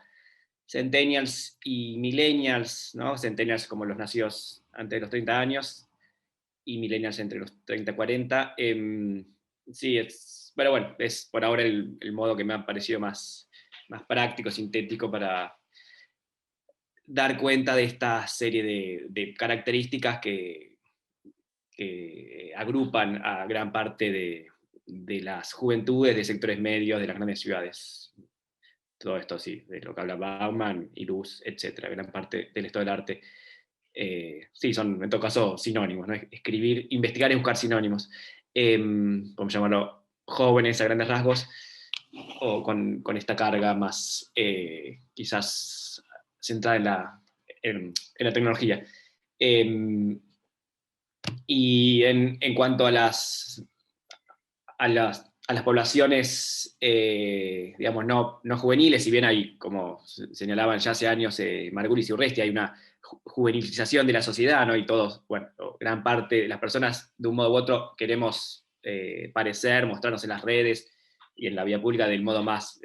S3: centennials y millennials, ¿no? Centennials como los nacidos antes de los 30 años, y millennials entre los 30 y 40. Sí, pero bueno, es por ahora el modo que me ha parecido más práctico, sintético, para dar cuenta de esta serie de características que agrupan a gran parte de las juventudes, de sectores medios, de las grandes ciudades. Todo esto, sí, de lo que habla Bauman y Luz, etcétera, gran parte del estado del arte. Sí, son en todo caso sinónimos, ¿no? Escribir, investigar y buscar sinónimos. Podemos llamarlo jóvenes a grandes rasgos, o con esta carga más quizás centrada en la tecnología. Y en cuanto a las poblaciones, digamos, no juveniles, si bien hay, como señalaban ya hace años Margulis y Urresti, hay una juvenilización de la sociedad, ¿no? Y todos, bueno, gran parte de las personas, de un modo u otro, queremos parecer, mostrarnos en las redes y en la vía pública del modo más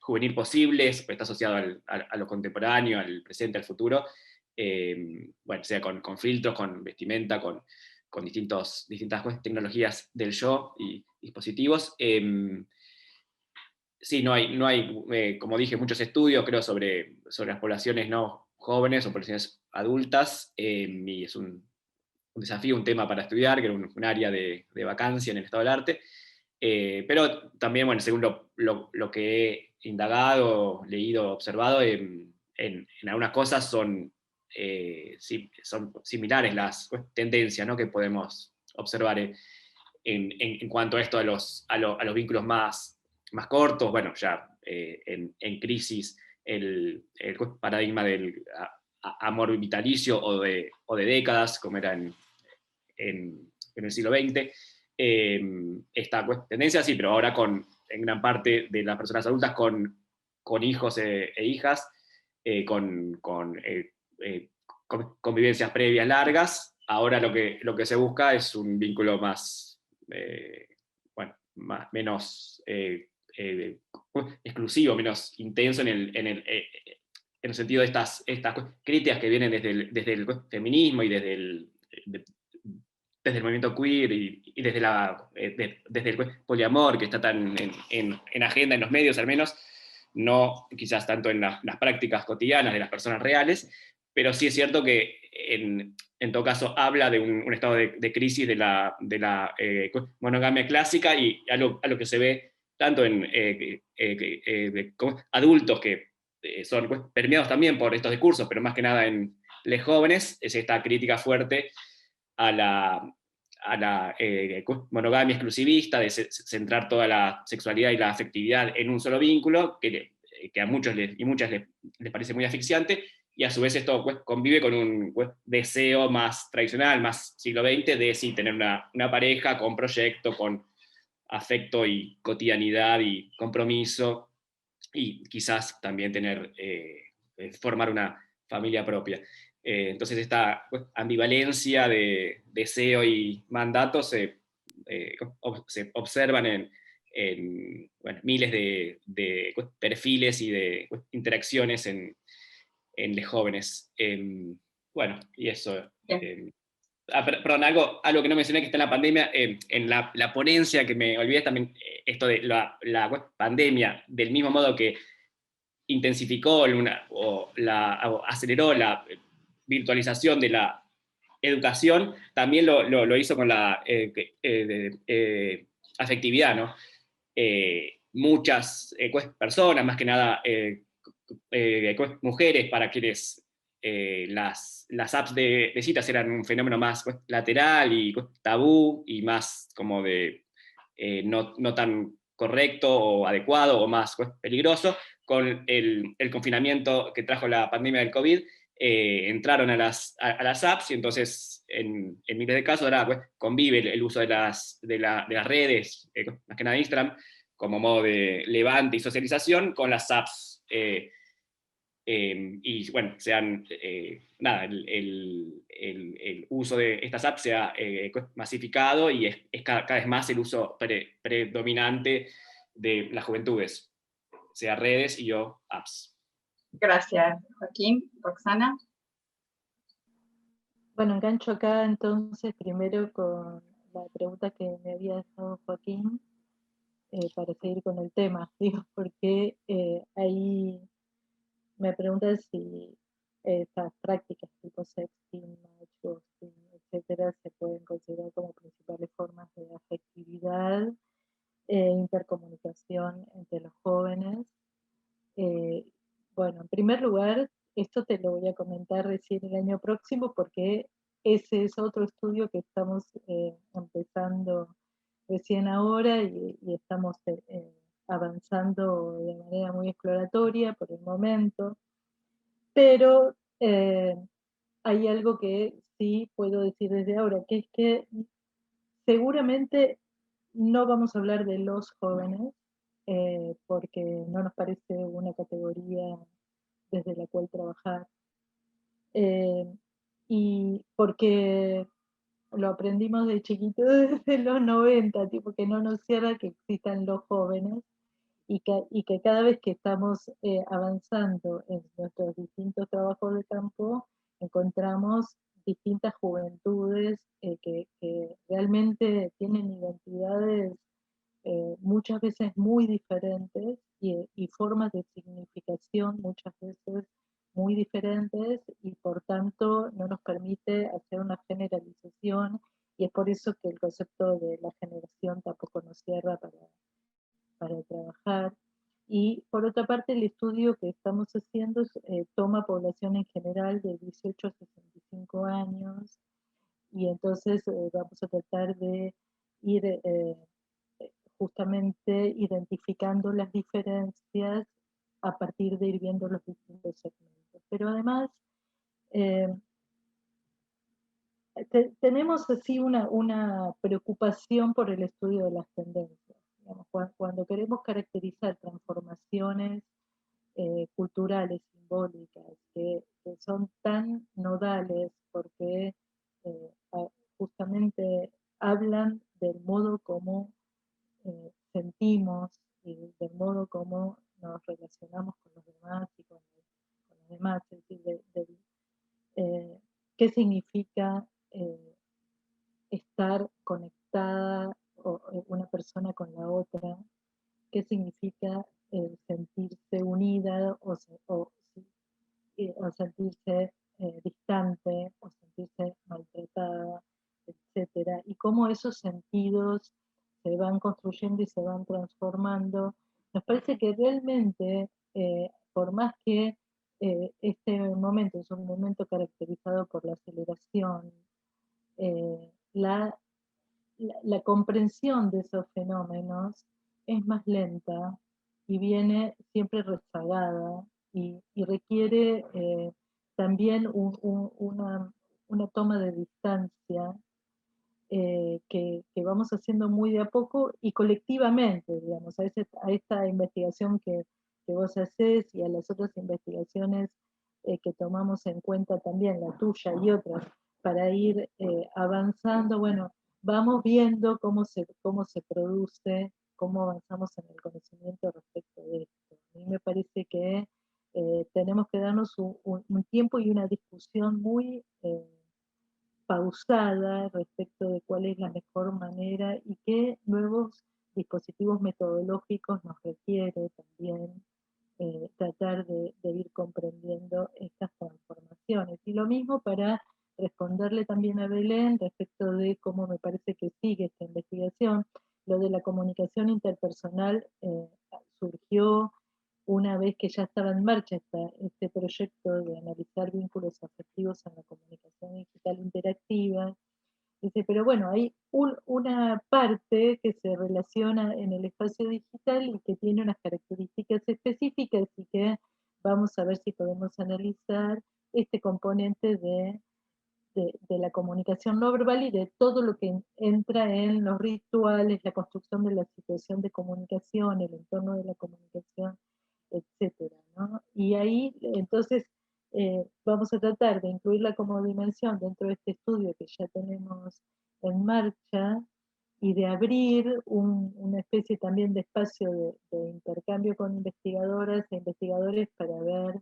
S3: juvenil posible, pues está asociado a lo contemporáneo, al presente, al futuro, bueno, sea con filtros, con vestimenta, con distintas tecnologías del yo y dispositivos. Sí, no hay como dije, muchos estudios, creo, sobre las poblaciones no jóvenes o poblaciones adultas, y es un desafío, un tema para estudiar, que era un área de vacancia en el estado del arte. Pero también, bueno, según lo que he indagado, leído, observado, en algunas cosas son similares las tendencias, ¿no?, que podemos observar en cuanto a esto, a los vínculos más cortos. Bueno, ya en crisis el paradigma del amor vitalicio o de décadas, como era en el siglo XX. Esta tendencia sí, pero ahora en gran parte de las personas adultas con hijos e hijas, con convivencias previas largas. Ahora lo que se busca es un vínculo más, bueno, menos exclusivo, menos intenso en el sentido de estas críticas que vienen desde el feminismo y desde el movimiento queer y desde el poliamor, que está tan en agenda en los medios al menos, no quizás tanto en las prácticas cotidianas de las personas reales, pero sí es cierto que en todo caso habla de un estado de crisis de la monogamia clásica, y algo que se ve tanto en adultos que son permeados también por estos discursos, pero más que nada en los jóvenes, es esta crítica fuerte a la monogamia exclusivista, de centrar toda la sexualidad y la afectividad en un solo vínculo, que a muchos y muchas les parece muy asfixiante, y a su vez esto convive con un deseo más tradicional, más siglo XX, de sí, tener una pareja con proyecto, con afecto y cotidianidad y compromiso, y quizás también formar una familia propia. Entonces esta ambivalencia de deseo y mandato se observan en miles de perfiles y de interacciones en los jóvenes. Bueno, y eso. Perdón, algo que no mencioné que está en la pandemia, en la ponencia, que me olvidé también, esto de la pandemia, del mismo modo que intensificó o aceleró la virtualización de la educación, también lo hizo con la afectividad, ¿no? Muchas personas, más que nada mujeres, para quienes las apps de citas eran un fenómeno más lateral y tabú, y más como de no tan correcto o adecuado, o más peligroso. Con el confinamiento que trajo la pandemia del COVID, entraron a las apps, y entonces en miles de casos ahora convive el uso de las redes, más que nada Instagram, como modo de levante y socialización, con las apps. Y bueno, el uso de estas apps se ha masificado, y es cada vez más el uso predominante de las juventudes, sea redes y apps.
S1: Gracias, Joaquín. Roxana.
S4: Bueno, engancho acá entonces primero con la pregunta que me había dejado Joaquín, para seguir con el tema, digo, porque ahí me pregunta si estas prácticas tipo sexting, ghosting, etcétera, se pueden considerar como principales formas de afectividad e intercomunicación entre los jóvenes. Bueno, en primer lugar, esto te lo voy a comentar recién el año próximo, porque ese es otro estudio que estamos empezando recién ahora, y estamos avanzando de manera muy exploratoria por el momento, pero hay algo que sí puedo decir desde ahora, que es que seguramente no vamos a hablar de los jóvenes, porque no nos parece una categoría desde la cual trabajar. Y porque lo aprendimos de chiquito desde los 90, tipo que no nos cierra que existan los jóvenes, y que cada vez que estamos avanzando en nuestros distintos trabajos de campo, encontramos distintas juventudes que realmente tienen identidades muchas veces muy diferentes, y formas de significación muchas veces muy diferentes, y por tanto no nos permite hacer una generalización, y es por eso que el concepto de la generación tampoco nos cierra para trabajar. Y por otra parte, el estudio que estamos haciendo toma población en general de 18 a 65 años, y entonces vamos a tratar de ir justamente identificando las diferencias a partir de ir viendo los distintos segmentos. Pero además, eh, tenemos así una preocupación por el estudio de las tendencias. Digamos, cuando queremos caracterizar transformaciones culturales, simbólicas, que son tan nodales, porque justamente hablan del modo como sentimos y del modo como nos relacionamos con los demás y con los demás, es decir, qué significa estar conectada una persona con la otra, qué significa sentirse unida o sentirse distante o sentirse maltratada, etcétera, y cómo esos sentidos se van construyendo y se van transformando. Nos parece que realmente, por más que este momento es un momento caracterizado por la aceleración, la comprensión de esos fenómenos es más lenta y viene siempre rezagada y requiere también una toma de distancia que vamos haciendo muy de a poco y colectivamente, digamos, a esta investigación que vos hacés y a las otras investigaciones que tomamos en cuenta también, la tuya y otras, para ir avanzando. Bueno, vamos viendo cómo se produce, cómo avanzamos en el conocimiento respecto de esto. A mí me parece que tenemos que darnos un tiempo y una discusión muy pausada respecto de cuál es la mejor manera y qué nuevos dispositivos metodológicos nos requiere también tratar de ir comprendiendo estas transformaciones. Y lo mismo para responderle también a Belén respecto de cómo me parece que sigue esta investigación. Lo de la comunicación interpersonal surgió una vez que ya estaba en marcha este proyecto de analizar vínculos afectivos en la comunicación digital interactiva. Dice, pero bueno, hay una parte que se relaciona en el espacio digital y que tiene unas características específicas y que vamos a ver si podemos analizar este componente de la comunicación no verbal y de todo lo que entra en los rituales, la construcción de la situación de comunicación, el entorno de la comunicación, etcétera, ¿no? Y ahí, entonces, vamos a tratar de incluirla como dimensión dentro de este estudio que ya tenemos en marcha y de abrir una especie también de espacio de intercambio con investigadoras e investigadores para ver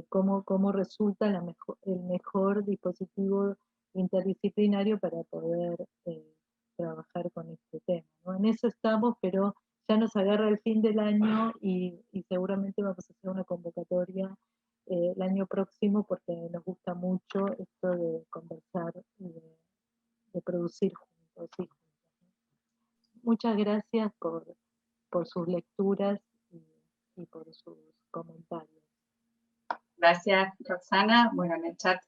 S4: cómo resulta el mejor dispositivo interdisciplinario para poder trabajar con este tema, ¿no? En eso estamos, pero ya nos agarra el fin del año y seguramente vamos a hacer una convocatoria el año próximo porque nos gusta mucho esto de conversar y de producir juntos. ¿Sí? Muchas gracias por sus lecturas y por sus comentarios.
S1: Gracias, Roxana. Bueno, en el chat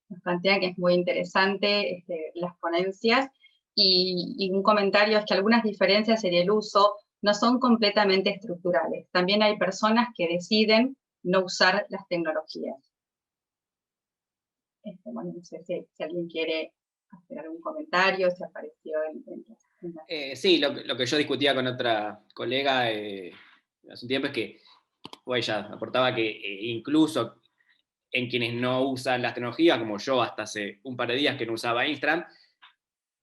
S1: nos plantean que es muy interesante las ponencias y un comentario es que algunas diferencias en el uso no son completamente estructurales. También hay personas que deciden no usar las tecnologías. Bueno, no sé si alguien quiere hacer algún comentario, si apareció
S3: Sí, lo que yo discutía con otra colega hace un tiempo es que ella aportaba que incluso en quienes no usan las tecnologías, como yo hasta hace un par de días que no usaba Instagram,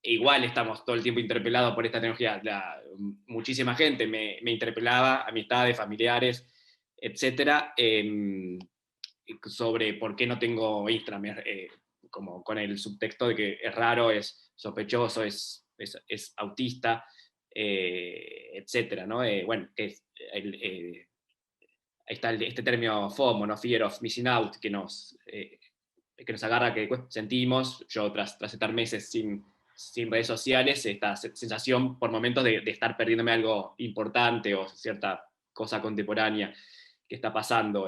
S3: igual estamos todo el tiempo interpelados por esta tecnología. Muchísima gente me interpelaba, amistades, familiares, etcétera, sobre por qué no tengo Instagram, como con el subtexto de que es raro, es sospechoso, es autista, etcétera, ¿no? Bueno, que está este término FOMO, ¿no? Fear of Missing Out, que nos agarra, que sentimos, yo tras estar meses sin redes sociales, esta sensación por momentos de estar perdiéndome algo importante o cierta cosa contemporánea que está pasando.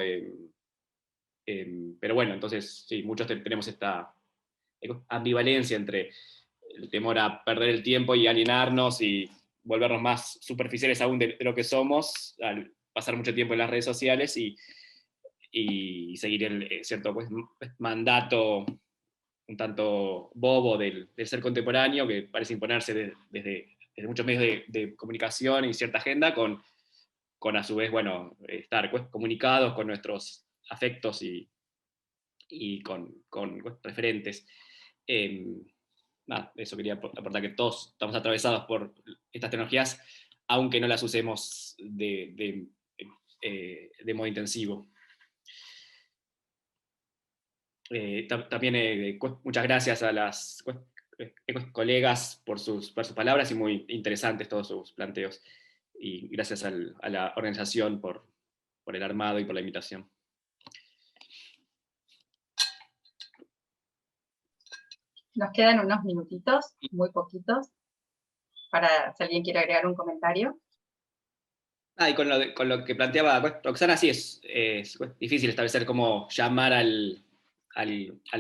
S3: Pero bueno, entonces sí, muchos tenemos esta ambivalencia entre el temor a perder el tiempo y alienarnos y volvernos más superficiales aún de lo que somos, al pasar mucho tiempo en las redes sociales y seguir el cierto mandato un tanto bobo del ser contemporáneo que parece imponerse desde muchos medios de comunicación y cierta agenda con a su vez, bueno, estar comunicados con nuestros afectos y con referentes. nada, eso quería aportar, que todos estamos atravesados por estas tecnologías, aunque no las usemos de modo intensivo. También muchas gracias a las colegas por sus palabras y muy interesantes todos sus planteos. Y gracias a la organización por el armado y por la invitación.
S1: Nos quedan unos minutitos, muy poquitos, para si alguien quiere agregar un comentario.
S3: Y con lo que planteaba Roxana, sí, es difícil establecer cómo llamar al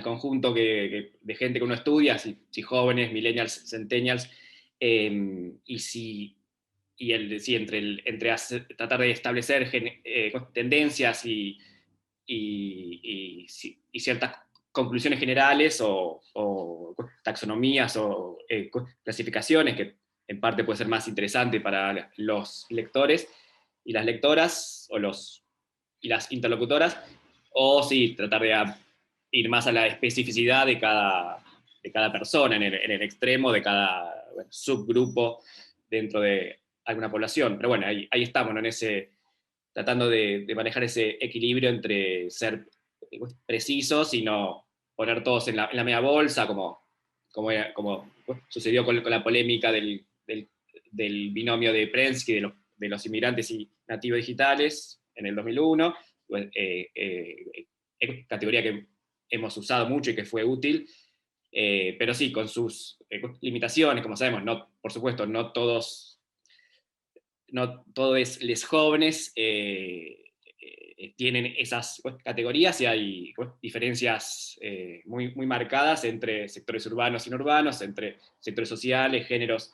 S3: conjunto de gente que uno estudia, si jóvenes, millennials, centennials, entre tratar de establecer tendencias y ciertas conclusiones generales o taxonomías o clasificaciones, que en parte puede ser más interesante para los lectores y las lectoras y las interlocutoras, o sí, tratar de ir más a la especificidad de cada persona, en el extremo de cada subgrupo dentro de alguna población. Pero bueno, ahí estamos, ¿no? Tratando de manejar ese equilibrio entre ser precisos y no poner todos en la misma bolsa, como sucedió con la polémica del binomio de Prensky, de los inmigrantes y nativos digitales en el 2001, categoría que hemos usado mucho y que fue útil, pero sí, con sus limitaciones, como sabemos, por supuesto, no todos los jóvenes tienen esas categorías, y hay diferencias muy, muy marcadas entre sectores urbanos y no urbanos, entre sectores sociales, géneros,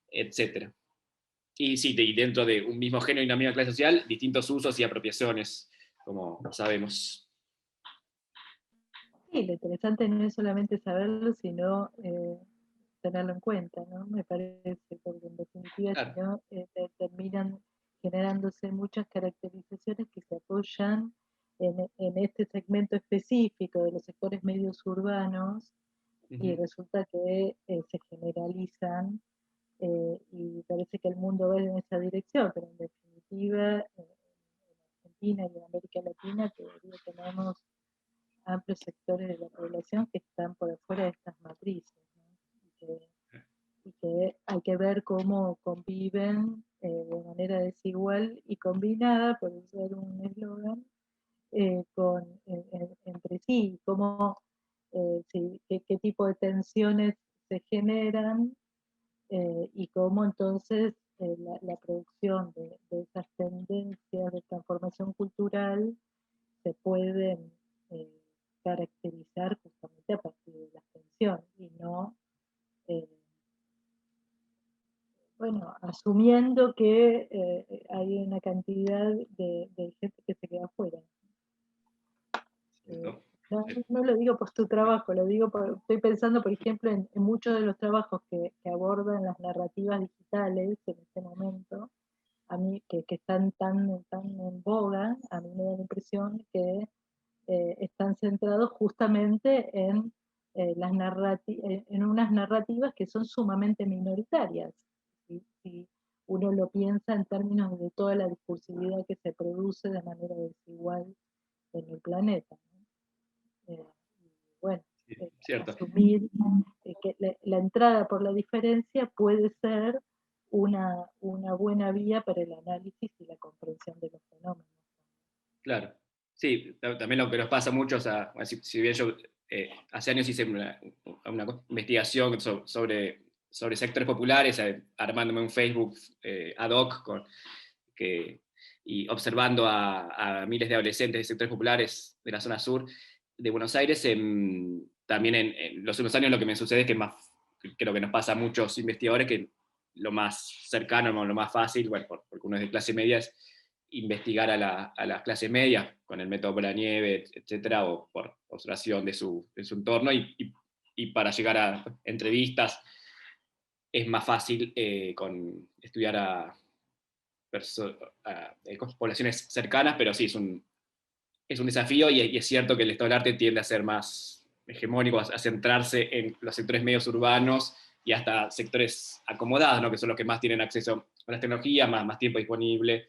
S3: etc. Y sí, dentro de un mismo género y una misma clase social, distintos usos y apropiaciones, como sabemos.
S4: Sí, lo interesante no es solamente saberlo, sino tenerlo en cuenta, ¿no? Me parece, porque en definitiva,
S3: Claro.
S4: si no, terminan generándose muchas caracterizaciones que se apoyan en este segmento específico de los sectores medios urbanos, y resulta que se generalizan, y parece que el mundo va en esa dirección, pero en definitiva, en Argentina y en América Latina todavía tenemos amplios sectores de la población que están por afuera de estas matrices, ¿no? Y que hay que ver cómo conviven de manera desigual y combinada, por usar un eslogan, entre sí, cómo, sí, qué tipo de tensiones se generan, y cómo entonces la producción de esas tendencias de transformación cultural se pueden caracterizar justamente a partir de las tensiones y no, bueno, asumiendo que hay una cantidad de gente que se queda afuera. No lo digo por tu trabajo, estoy pensando, por ejemplo, en muchos de los trabajos que abordan las narrativas digitales en este momento, a mí que están tan en boga, a mí me da la impresión que están centrados justamente en unas narrativas que son sumamente minoritarias. Si uno lo piensa en términos de toda la discursividad que se produce de manera desigual en el planeta, ¿no? Bueno, asumir que la entrada por la diferencia puede ser una buena vía para el análisis y la comprensión de los fenómenos.
S3: Claro. Sí, también lo que nos pasa mucho, o sea, si bien yo hace años hice una investigación sobre sectores populares, armándome un Facebook ad hoc y observando a miles de adolescentes de sectores populares de la zona sur de Buenos Aires, también en los últimos años lo que me sucede es que creo que nos pasa a muchos investigadores que lo más cercano, lo más fácil, bueno, porque uno es de clase media, es investigar a las clases medias con el método Nieve, etcétera, o por observación de su entorno, y para llegar a entrevistas es más fácil con estudiar a poblaciones cercanas, pero sí, es un desafío, y es cierto que el estado del arte tiende a ser más hegemónico a centrarse en los sectores medios urbanos y hasta sectores acomodados, ¿no? Que son los que más tienen acceso a las tecnologías, más tiempo disponible.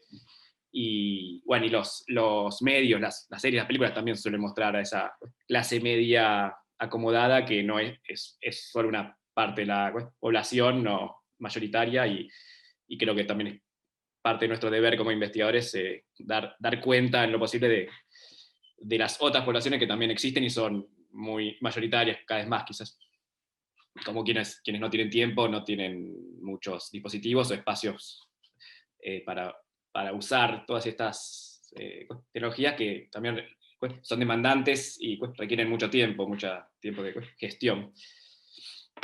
S3: Y bueno, y los medios, las series, las películas también suelen mostrar a esa clase media acomodada que no es solo una parte de la población no mayoritaria, y creo que también es parte de nuestro deber como investigadores dar cuenta en lo posible de las otras poblaciones que también existen y son muy mayoritarias, cada vez más quizás, como quienes no tienen tiempo, no tienen muchos dispositivos o espacios para usar todas estas tecnologías que también son demandantes y requieren mucho tiempo de gestión.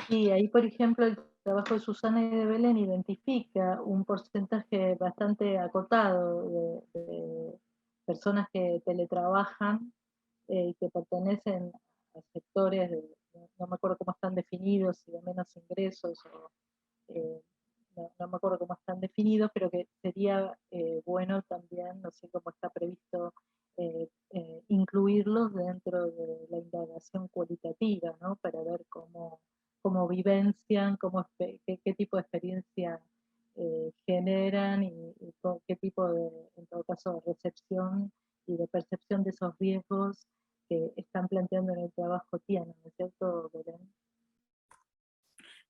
S4: Y ahí, por ejemplo, el trabajo de Susana y de Belén identifica un porcentaje bastante acotado de personas que teletrabajan y que pertenecen a sectores, no me acuerdo cómo están definidos, si de menos ingresos, o no me acuerdo cómo están definidos, pero que sería bueno también, no sé cómo está previsto, incluirlos dentro de la indagación cualitativa, ¿no? Para ver cómo vivencian, qué tipo de experiencia generan y qué tipo de, en todo caso, de recepción y de percepción de esos riesgos que están planteando en el trabajo tienen, ¿no es cierto, Belén?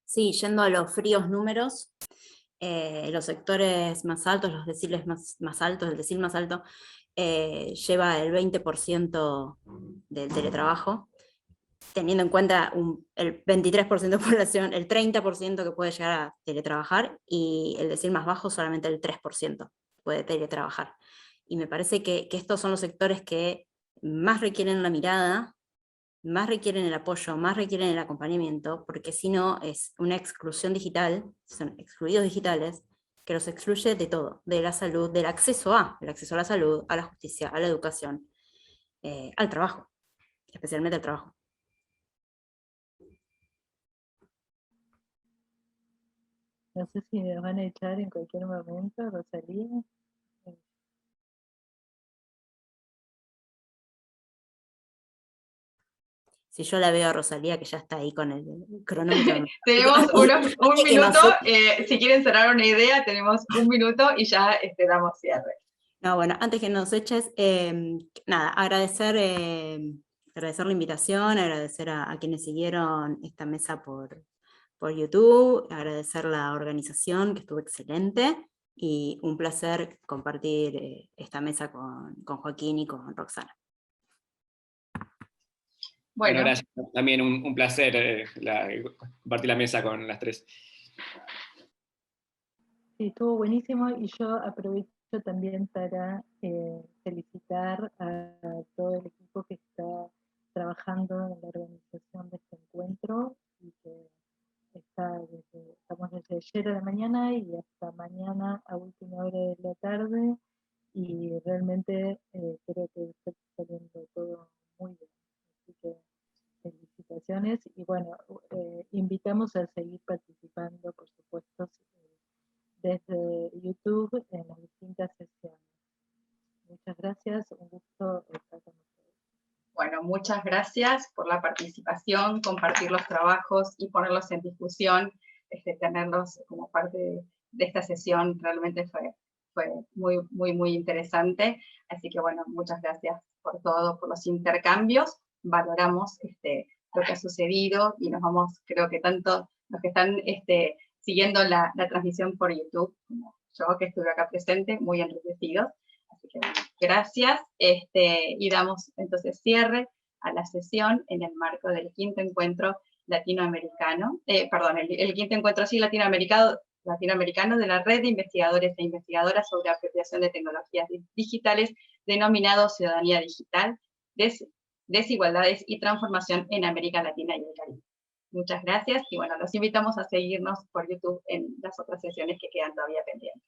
S2: Sí, yendo a los fríos números, los sectores más altos, los deciles más altos, el decil más alto, lleva el 20% del teletrabajo, teniendo en cuenta el 23% de población, el 30% que puede llegar a teletrabajar, y el decil más bajo solamente el 3% puede teletrabajar. Y me parece que estos son los sectores que más requieren la mirada, más requieren el apoyo, más requieren el acompañamiento, porque si no es una exclusión digital, son excluidos digitales, que los excluye de todo, de la salud, del acceso a la salud, a la justicia, a la educación, al trabajo, especialmente al trabajo.
S4: No sé si me van a echar en cualquier momento, Rosalía.
S2: Si yo la veo a Rosalía, que ya está ahí con el cronómetro.
S1: Tenemos un minuto, si quieren cerrar una idea, tenemos un minuto y ya damos cierre.
S2: No, bueno, antes que nos eches, nada, agradecer la invitación, agradecer a quienes siguieron esta mesa por YouTube, agradecer la organización, que estuvo excelente, y un placer compartir esta mesa con Joaquín y con Roxana.
S3: Bueno, gracias. También un placer compartir la mesa con las tres.
S4: Sí, estuvo buenísimo, y yo aprovecho también para felicitar a todo el equipo que está trabajando en la organización de este encuentro, y que estamos desde ayer a la mañana y hasta mañana a última hora de la tarde, y realmente creo que está saliendo todo muy bien. Así que felicitaciones, y bueno, invitamos a seguir participando, por supuesto, desde YouTube en las distintas sesiones. Muchas gracias, un gusto estar con ustedes.
S1: Bueno, muchas gracias por la participación, compartir los trabajos y ponerlos en discusión, tenerlos como parte de esta sesión realmente fue muy, muy, muy interesante. Así que bueno, muchas gracias por todo, por los intercambios. Valoramos lo que ha sucedido, y nos vamos, creo que tanto los que están siguiendo la transmisión por YouTube, como yo que estuve acá presente, muy enriquecidos. Así que bueno, gracias, y damos entonces cierre a la sesión en el marco del quinto encuentro latinoamericano, el quinto encuentro latinoamericano de la Red de Investigadores e Investigadoras sobre Apropiación de Tecnologías Digitales, denominado Ciudadanía Digital, Desigualdades y Transformación en América Latina y el Caribe. Muchas gracias, y bueno, los invitamos a seguirnos por YouTube en las otras sesiones que quedan todavía pendientes.